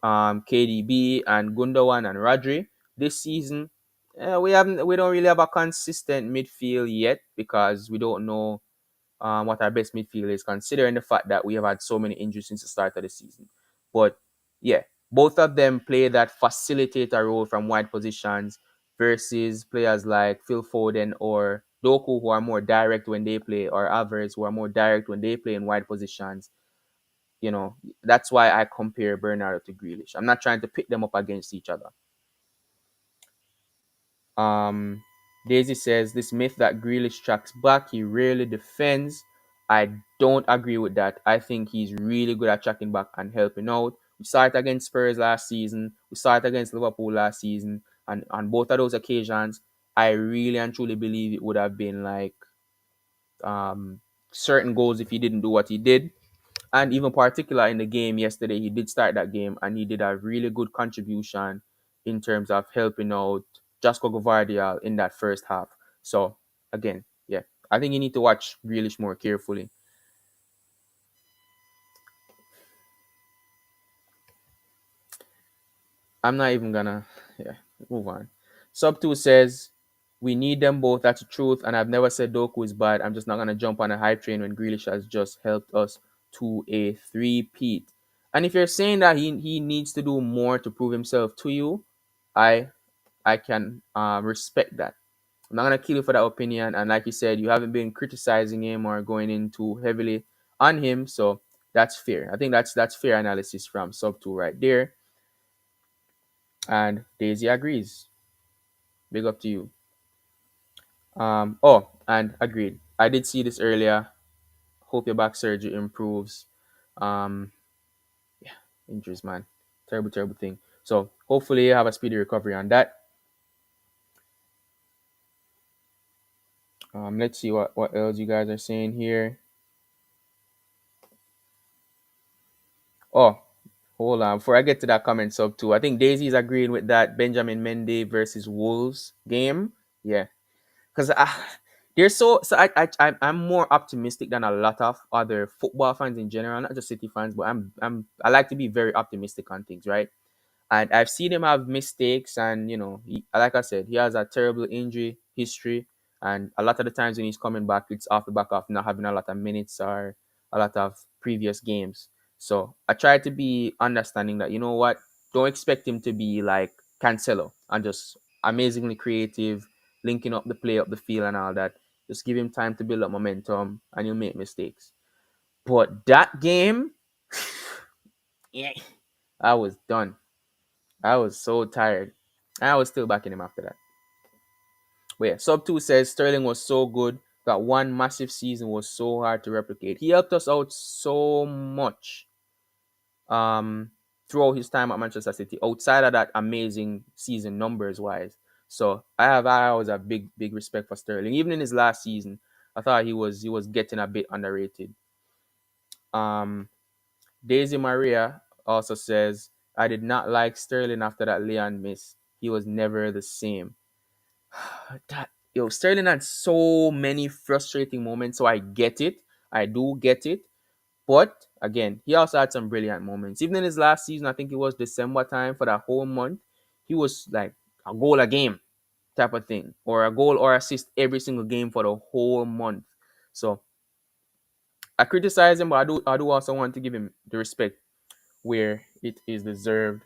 KDB and Gundogan and Rodri. This season, we don't really have a consistent midfield yet because we don't know what our best midfield is, considering the fact that we have had so many injuries since the start of the season. But yeah, both of them play that facilitator role from wide positions versus players like Phil Foden or Doku, who are more direct when they play, or Alvarez, who are more direct when they play in wide positions. That's why I compare Bernardo to Grealish. I'm not trying to pit them up against each other. Um, Daisy says this myth that Grealish tracks back, he rarely defends. I don't agree with that. I think he's really good at tracking back and helping out. We saw it against Spurs last season. We saw it against Liverpool last season. And on both of those occasions, I really and truly believe it would have been like certain goals if he didn't do what he did. And even particular in the game yesterday, he did start that game and he did a really good contribution in terms of helping out Josko Gvardiol in that first half. So again, yeah, I think you need to watch Grealish more carefully. I'm not even gonna, yeah, move on. Sub 2 says, we need them both. That's the truth. And I've never said Doku is bad. I'm just not gonna jump on a hype train when Grealish has just helped us to a three-peat. And if you're saying that he needs to do more to prove himself to you, I I can respect that. I'm not gonna kill you for that opinion. And like you said, you haven't been criticizing him or going in too heavily on him, so that's fair. I think that's fair analysis from Sub 2 right there. And Daisy agrees. Big up to you. And agreed. I did see this earlier. Hope your back surgery improves. Um, yeah, injuries, man. Terrible thing. So hopefully you have a speedy recovery on that. Let's see what else you guys are saying here. Oh, hold on. Before I get to that comment Sub 2, I think Daisy's agreeing with that Benjamin Mendy versus Wolves game. Yeah, because I'm more optimistic than a lot of other football fans in general, not just City fans, but I like to be very optimistic on things, right? And I've seen him have mistakes, and like I said, he has a terrible injury history, and a lot of the times when he's coming back, it's off the back of not having a lot of minutes or a lot of previous games. So I try to be understanding that, you know what, don't expect him to be like Cancelo and just amazingly creative, linking up the play, up the field, and all that. Just give him time to build up momentum, and he'll make mistakes. But that game, yeah, I was done. I was so tired. I was still backing him after that. But yeah, Sub 2 says Sterling was so good that one massive season was so hard to replicate. He helped us out so much um, throughout his time at Manchester City, outside of that amazing season numbers wise. So I always have big respect for Sterling. Even in his last season, I thought he was getting a bit underrated. Um, Daisy Maria also says, I did not like Sterling after that Leon miss. He was never the same. That Sterling had so many frustrating moments, so I get it. I do get it. But again, he also had some brilliant moments. Even in his last season, I think it was December time for that whole month, he was like a goal a game type of thing, or a goal or assist every single game for the whole month. So I criticize him, but I do also want to give him the respect where it is deserved.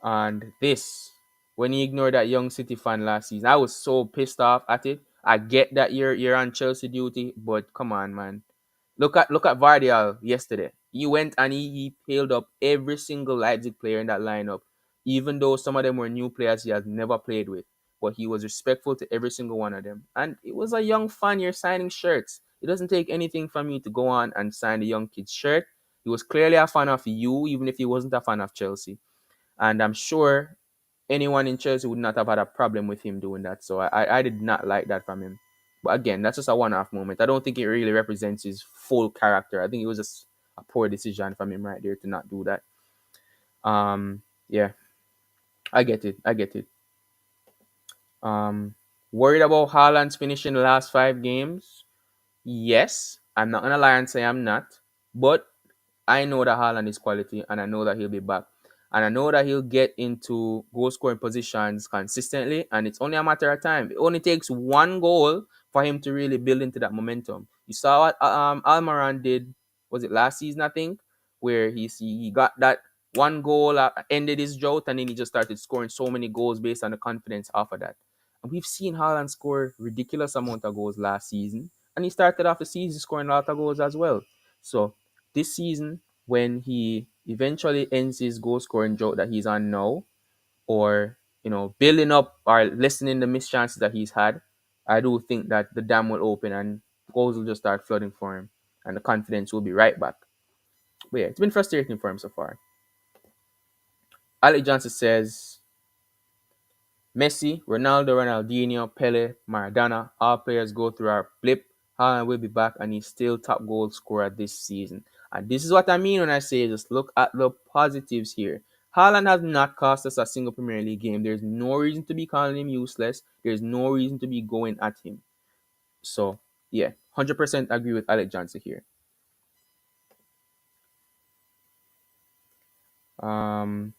And this, when he ignored that young City fan last season, I was so pissed off at it. I get that you're on Chelsea duty, but come on, man. Look at Vardial yesterday. He went and he peeled up every single Leipzig player in that lineup, even though some of them were new players he has never played with. But he was respectful to every single one of them. And it was a young fan. You're signing shirts. It doesn't take anything from you to go on and sign the young kid's shirt. He was clearly a fan of you, even if he wasn't a fan of Chelsea. And I'm sure anyone in Chelsea would not have had a problem with him doing that. So I did not like that from him. But again, that's just a one-off moment. I don't think it really represents his full character. I think it was just a poor decision from him right there to not do that. Yeah, I get it. I get it. Um, Worried about Haaland's finishing the last 5 games? Yes, I'm not gonna lie and say I'm not. But I know that Haaland is quality, and I know that he'll be back. And I know that he'll get into goal scoring positions consistently, and it's only a matter of time. It only takes one goal for him to really build into that momentum. You saw what Almiron did, was it last season, I think, where he got that one goal, ended his drought, and then he just started scoring so many goals based on the confidence off of that. And we've seen Haaland score ridiculous amount of goals last season, and he started off the season scoring a lot of goals as well. So this season, when he eventually ends his goal scoring drought that he's on now, or building up or lessening the missed chances that he's had, I do think that the dam will open and goals will just start flooding for him, and the confidence will be right back. But yeah, it's been frustrating for him so far. Alec Johnson says Messi, Ronaldo, Ronaldinho, Pele, Maradona, all players go through our blip. Haaland will be back and he's still top goal scorer this season. And this is what I mean when I say just look at the positives here. Haaland has not cost us a single Premier League game. There's no reason to be calling him useless. There's no reason to be going at him. So, yeah, 100% agree with Alec Johnson here. Um,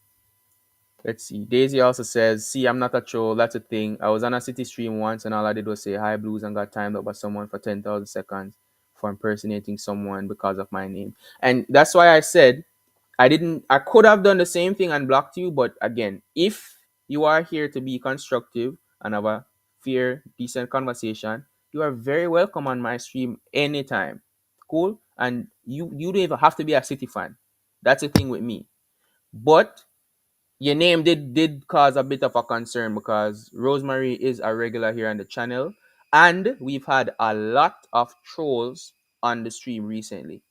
Let's see. Daisy also says, see, I'm not a troll. That's a thing. I was on a City stream once and all I did was say hi blues and got timed up by someone for 10,000 seconds for impersonating someone because of my name. And that's why I said I could have done the same thing and blocked you. But again, if you are here to be constructive and have a fair, decent conversation, you are very welcome on my stream anytime. Cool? And you don't even have to be a City fan. That's the thing with me. But your name did cause a bit of a concern because Rosemary is a regular here on the channel, and we've had a lot of trolls on the stream recently.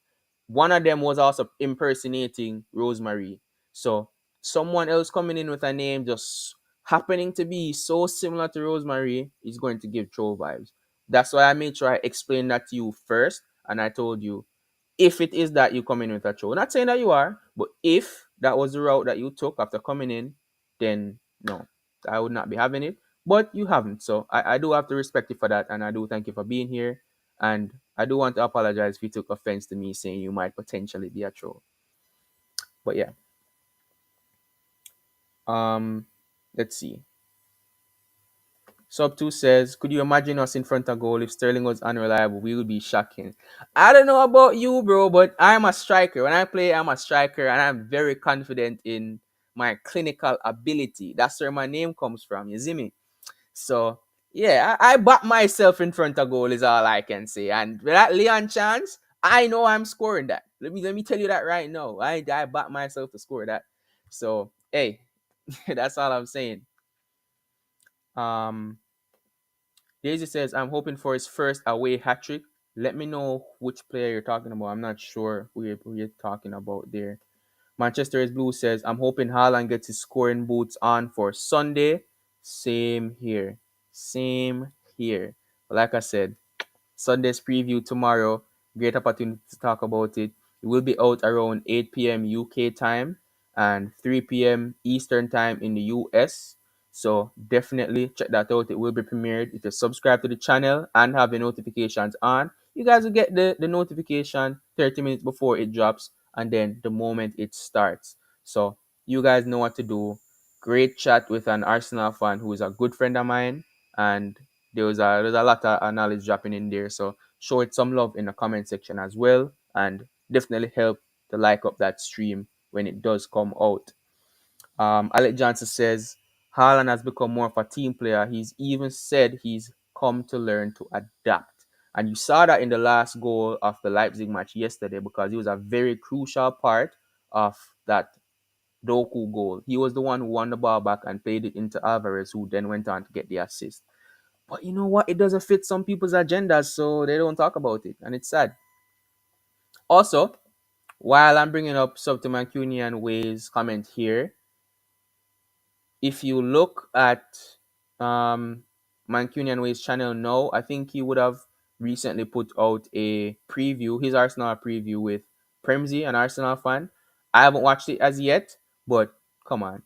One of them was also impersonating Rosemary. So someone else coming in with a name just happening to be so similar to Rosemary is going to give troll vibes. That's why I made sure I explained that to you first, and I told you if it is that you come in with a troll. Not saying that you are, but if that was the route that you took after coming in, then no, I would not be having it. But you haven't. So I do have to respect you for that. And I do thank you for being here. And I do want to apologize if you took offense to me saying you might potentially be a troll. But yeah. Um, let's see. Sub 2 says, could you imagine us in front of goal if Sterling was unreliable? We would be shocking. I don't know about you, bro, but I'm a striker. When I play, I'm a striker, and I'm very confident in my clinical ability. That's where my name comes from. You see me? So, yeah, I back myself in front of goal is all I can say. And with that Leon chance, I know I'm scoring that. Let me tell you that right now. I back myself to score that. So, hey, that's all I'm saying. Um, Daisy says, I'm hoping for his first away hat trick. Let me know which player you're talking about. I'm not sure who you're talking about there. Manchester is Blue says, I'm hoping Haaland gets his scoring boots on for Sunday. Same here. Same here. But like I said, Sunday's preview tomorrow. Great opportunity to talk about it. It will be out around 8 p.m. UK time and 3 p.m. Eastern time in the US. So definitely check that out. It will be premiered. If you subscribe to the channel and have the notifications on, you guys will get the notification 30 minutes before it drops and then the moment it starts. So you guys know what to do. Great chat with an Arsenal fan who is a good friend of mine, and there's a lot of knowledge dropping in there. So show it some love in the comment section as well, and definitely help to like up that stream when it does come out. Alec Johnson says Haaland has become more of a team player. He's even said he's come to learn to adapt. And you saw that in the last goal of the Leipzig match yesterday, because he was a very crucial part of that Doku goal. He was the one who won the ball back and played it into Alvarez, who then went on to get the assist. But you know what? It doesn't fit some people's agendas, so they don't talk about it, and it's sad. Also, while I'm bringing up Sub to Mancunian Ways comment here, if you look at um, Mancunian Ways channel now, I think he would have recently put out a preview, his Arsenal preview with Premzy, an Arsenal fan. I haven't watched it as yet, but come on.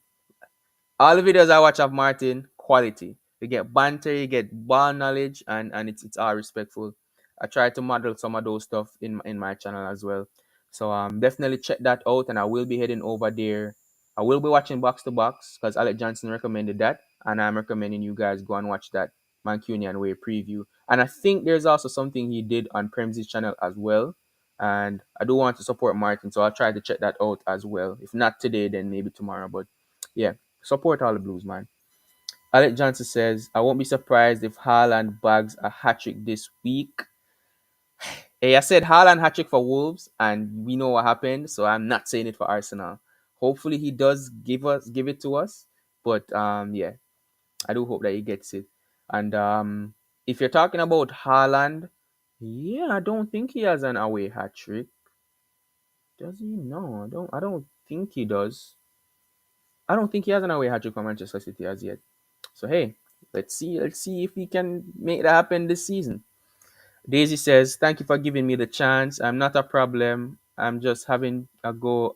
All the videos I watch of Martin, quality. You get banter, you get ball knowledge, and it's all respectful. I try to model some of those stuff in my channel as well. So definitely check that out, and I will be heading over there. I will be watching Box to Box because Alec Johnson recommended that, and I'm recommending you guys go and watch that Mancunian Way preview. And I think there's also something he did on Premzy's channel as well. And I do want to support Martin, so I'll try to check that out as well. If not today, then maybe tomorrow. But yeah, support all the Blues, man. Alec Johnson says, I won't be surprised if Haaland bags a hat trick this week. Hey, I said Haaland hat trick for Wolves, and we know what happened, so I'm not saying it for Arsenal. Hopefully he does give it to us. But yeah, I do hope that he gets it. And if you're talking about Haaland, yeah, I don't think he has an away hat trick. Does he? No, I don't think he does. I don't think he has an away hat trick for Manchester City as yet. So hey, let's see if we can make that happen this season. Daisy says, "Thank you for giving me the chance. I'm not a problem. I'm just having a go.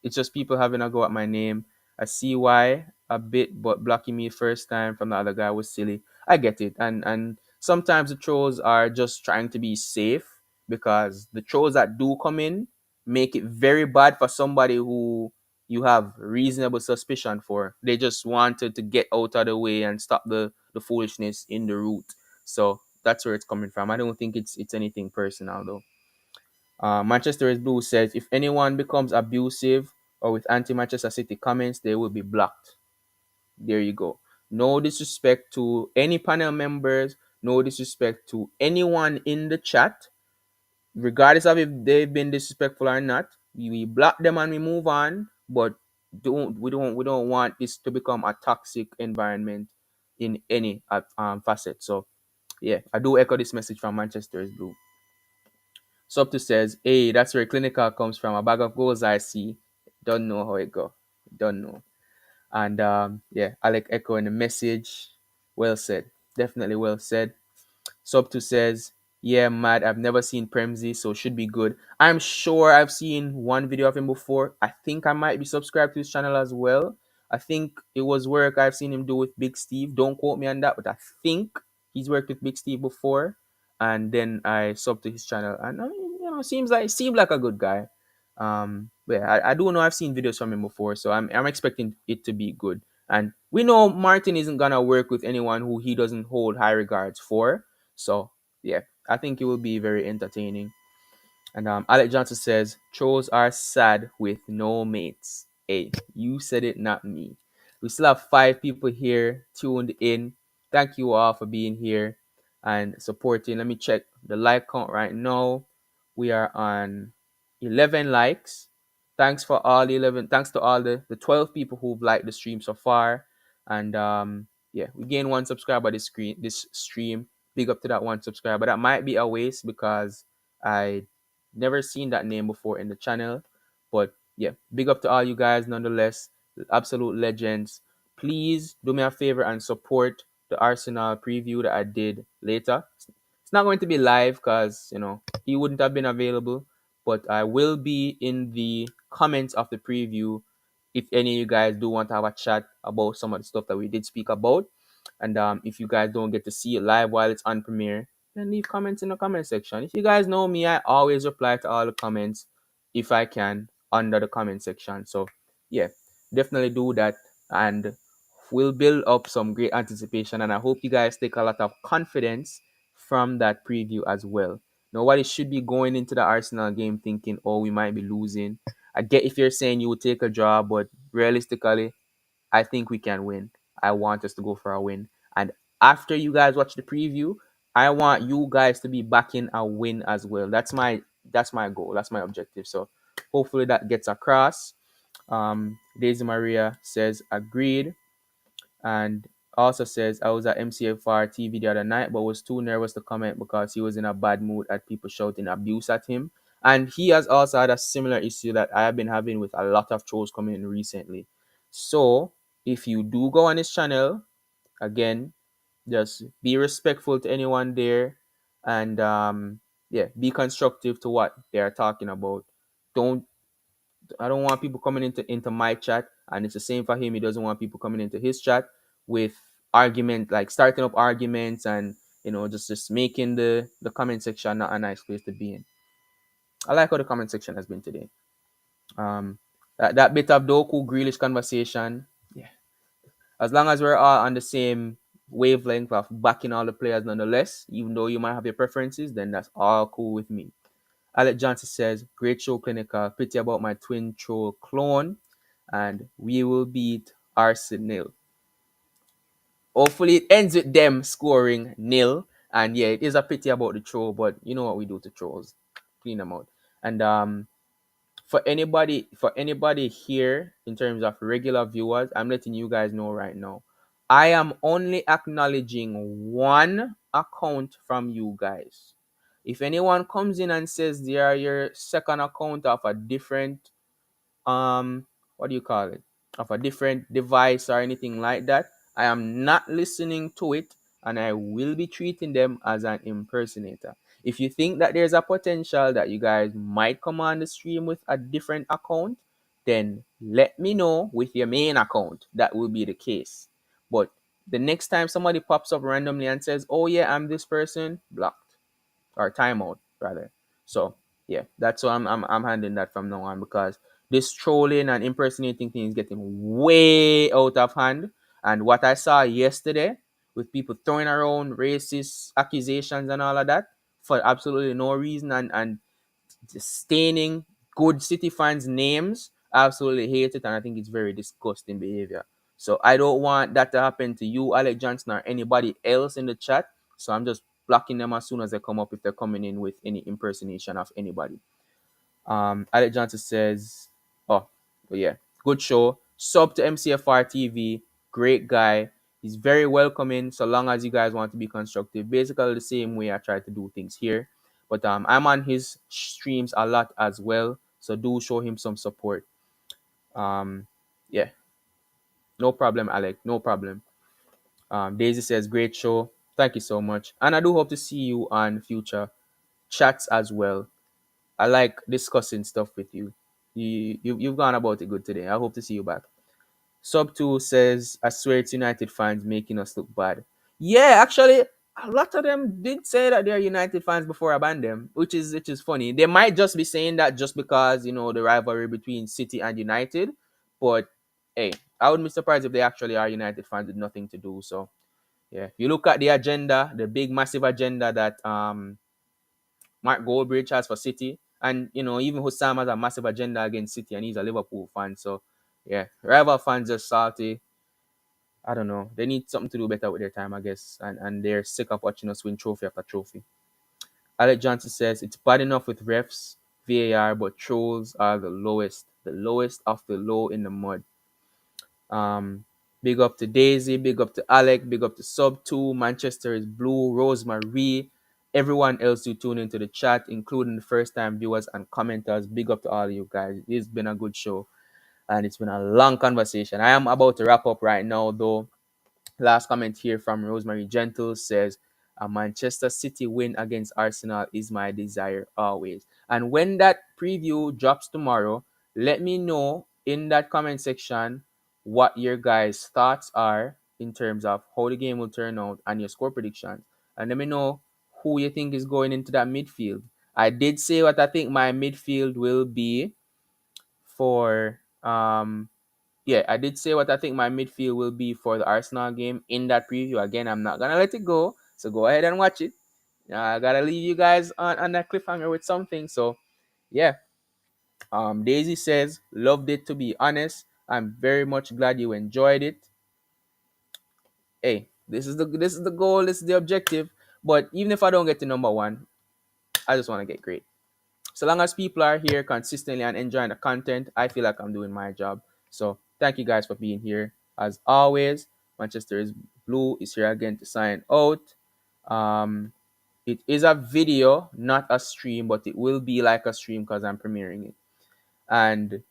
It's just people having a go at my name. I see why a bit, but blocking me first time from the other guy was silly. I get it, and sometimes the trolls are just trying to be safe, because the trolls that do come in make it very bad for somebody who you have reasonable suspicion for. They just wanted to get out of the way and stop the foolishness in the route. So that's where it's coming from. I don't think it's anything personal though. Manchester is Blue says, if anyone becomes abusive or with anti-Manchester City comments, they will be blocked. There you go. No disrespect to any panel members. No disrespect to anyone in the chat, regardless of if they've been disrespectful or not. We block them and we move on. But we don't want this to become a toxic environment in any facet. So yeah, I do echo this message from Manchester's Blue. Subto says, hey, that's where clinical comes from. A bag of goals I see. Don't know how it go. Don't know. And yeah, Alec echoing the message. Well said. Definitely well said. Sub2 says, yeah, mad. I've never seen Premzy, so should be good. I'm sure I've seen one video of him before. I think I might be subscribed to his channel as well. I think it was work I've seen him do with Big Steve. Don't quote me on that, but I think he's worked with Big Steve before. And then I sub to his channel, and seemed like a good guy. But yeah, I do know I've seen videos from him before, so I'm expecting it to be good. And we know Martin isn't gonna work with anyone who he doesn't hold high regards for. So yeah, I think it will be very entertaining. And Alec Johnson says, trolls are sad with no mates. Hey, you said it, not me. We still have 5 people here tuned in. Thank you all for being here and supporting. Let me check the like count right now. We are on 11 likes. Thanks for all the 11. Thanks to all the 12 people who've liked the stream so far. And yeah, we gained 1 subscriber this stream. Big up to that 1 subscriber. That might be a waste because I never seen that name before in the channel. But yeah, big up to all you guys nonetheless. Absolute legends. Please do me a favor and support the Arsenal preview that I did later. It's not going to be live because, he wouldn't have been available. But I will be in the comments of the preview if any of you guys do want to have a chat about some of the stuff that we did speak about. And if you guys don't get to see it live while it's on premiere, then leave comments in the comment section. If you guys know me, I always reply to all the comments if I can under the comment section. So yeah, definitely do that, and we'll build up some great anticipation. And I hope you guys take a lot of confidence from that preview as well. Nobody should be going into the Arsenal game thinking, oh, we might be losing. I get if you're saying you would take a draw, but realistically, I think we can win. I want us to go for a win. And after you guys watch the preview, I want you guys to be backing a win as well. That's my goal. That's my objective. So hopefully that gets across. Daisy Maria says agreed, and also says I was at MCFR TV the other night, but was too nervous to comment because he was in a bad mood at people shouting abuse at him. And he has also had a similar issue that I have been having with a lot of trolls coming in recently. So if you do go on his channel, again, just be respectful to anyone there, and yeah, be constructive to what they are talking about. Don't I don't want people coming into my chat, and it's the same for him. He doesn't want people coming into his chat with argument, like starting up arguments, and just making the comment section not a nice place to be in. I like how the comment section has been today. That bit of Doku Grealish conversation, yeah. As long as we're all on the same wavelength of backing all the players, nonetheless, even though you might have your preferences, then that's all cool with me. Alec Johnson says, great show, Clinical. Pity about my twin troll clone. And we will beat Arsenal. Hopefully, it ends with them scoring nil. And yeah, it is a pity about the troll, but you know what we do to trolls. Clean them out. And for anybody here in terms of regular viewers, I'm letting you guys know right now. I am only acknowledging one account from you guys. If anyone comes in and says they are your second account of a different what do you call it? Of a different device or anything like that, I am not listening to it, and I will be treating them as an impersonator. If you think that there's a potential that you guys might come on the stream with a different account, then let me know with your main account. That will be the case. But the next time somebody pops up randomly and says, oh yeah, I'm this person, blocked or timeout rather. So yeah, that's how I'm handling that from now on, because this trolling and impersonating thing is getting way out of hand. And what I saw yesterday with people throwing around racist accusations and all of that for absolutely no reason, and staining good City fans' names, I absolutely hate it, and I think it's very disgusting behavior. So I don't want that to happen to you, Alec Johnson, or anybody else in the chat. So I'm just blocking them as soon as they come up if they're coming in with any impersonation of anybody. Alec Johnson says, oh, but yeah, good show. Sub to MCFR TV, great guy. He's very welcoming so long as you guys want to be constructive. Basically the same way I try to do things here. But I'm on his streams a lot as well, so do show him some support. Yeah, no problem, Alec. No problem. Daisy says, great show. Thank you so much. And I do hope to see you on future chats as well. I like discussing stuff with you. You've gone about it good today. I hope to see you back. Sub 2 says, I swear it's United fans making us look bad. Yeah, actually, a lot of them did say that they're United fans before I banned them, which is funny. They might just be saying that just because, the rivalry between City and United. But hey, I wouldn't be surprised if they actually are United fans with nothing to do. So yeah, you look at the agenda, the big massive agenda that Mark Goldbridge has for City, and even Hussam has a massive agenda against City, and he's a Liverpool fan. So yeah, rival fans are salty. I don't know. They need something to do better with their time, I guess, and they're sick of watching us win trophy after trophy. Alec Johnson says it's bad enough with refs, VAR, but trolls are the lowest of the low in the mud. Um, Big up to Daisy, big up to Alec, big up to Sub2, Manchester is Blue, Rosemary, everyone else who tune into the chat, including the first time viewers and commenters. Big up to all of you guys. It's been a good show and it's been a long conversation. I am about to wrap up right now, though. Last comment here from Rosemary Gentle says, a Manchester City win against Arsenal is my desire always. And when that preview drops tomorrow, let me know in that comment section what your guys' thoughts are in terms of how the game will turn out and your score predictions. And let me know who you think is going into that midfield. I did say what I think my midfield will be for I did say what I think my midfield will be for the Arsenal game in that preview. Again, I'm not gonna let it go, so go ahead and watch it. I gotta leave you guys on that cliffhanger with something. So yeah, Daisy says loved it. To be honest, I'm very much glad you enjoyed it. Hey, this is the goal. This is the objective. But even if I don't get to number one, I just want to get great. So long as people are here consistently and enjoying the content, I feel like I'm doing my job. So thank you guys for being here. As always, Manchester is Blue is here again to sign out. Um, it is a video, not a stream, but it will be like a stream because I'm premiering it. And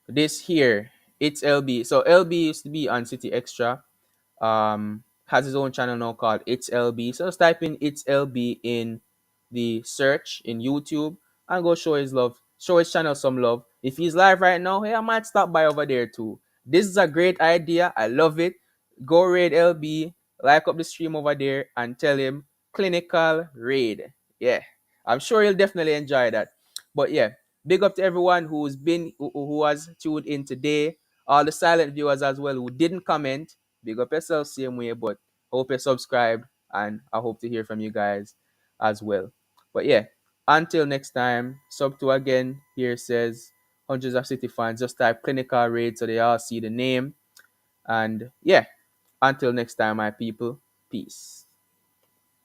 this here, it's LB. So LB used to be on City Extra. Has his own channel now called It's LB. So just type in It's LB in the search in YouTube and go show his channel some love. If he's live right now, hey, I might stop by over there too. This is a great idea. I love it. Go raid LB, like up the stream over there, and tell him clinical raid. Yeah, I'm sure he'll definitely enjoy that. But yeah, big up to everyone who has tuned in today. All the silent viewers as well who didn't comment. Big up yourself same way, but hope you're subscribed and I hope to hear from you guys as well. But yeah, until next time, sub 2 again here says hundreds of City fans. Just type clinical raid so they all see the name. And yeah, until next time, my people, peace.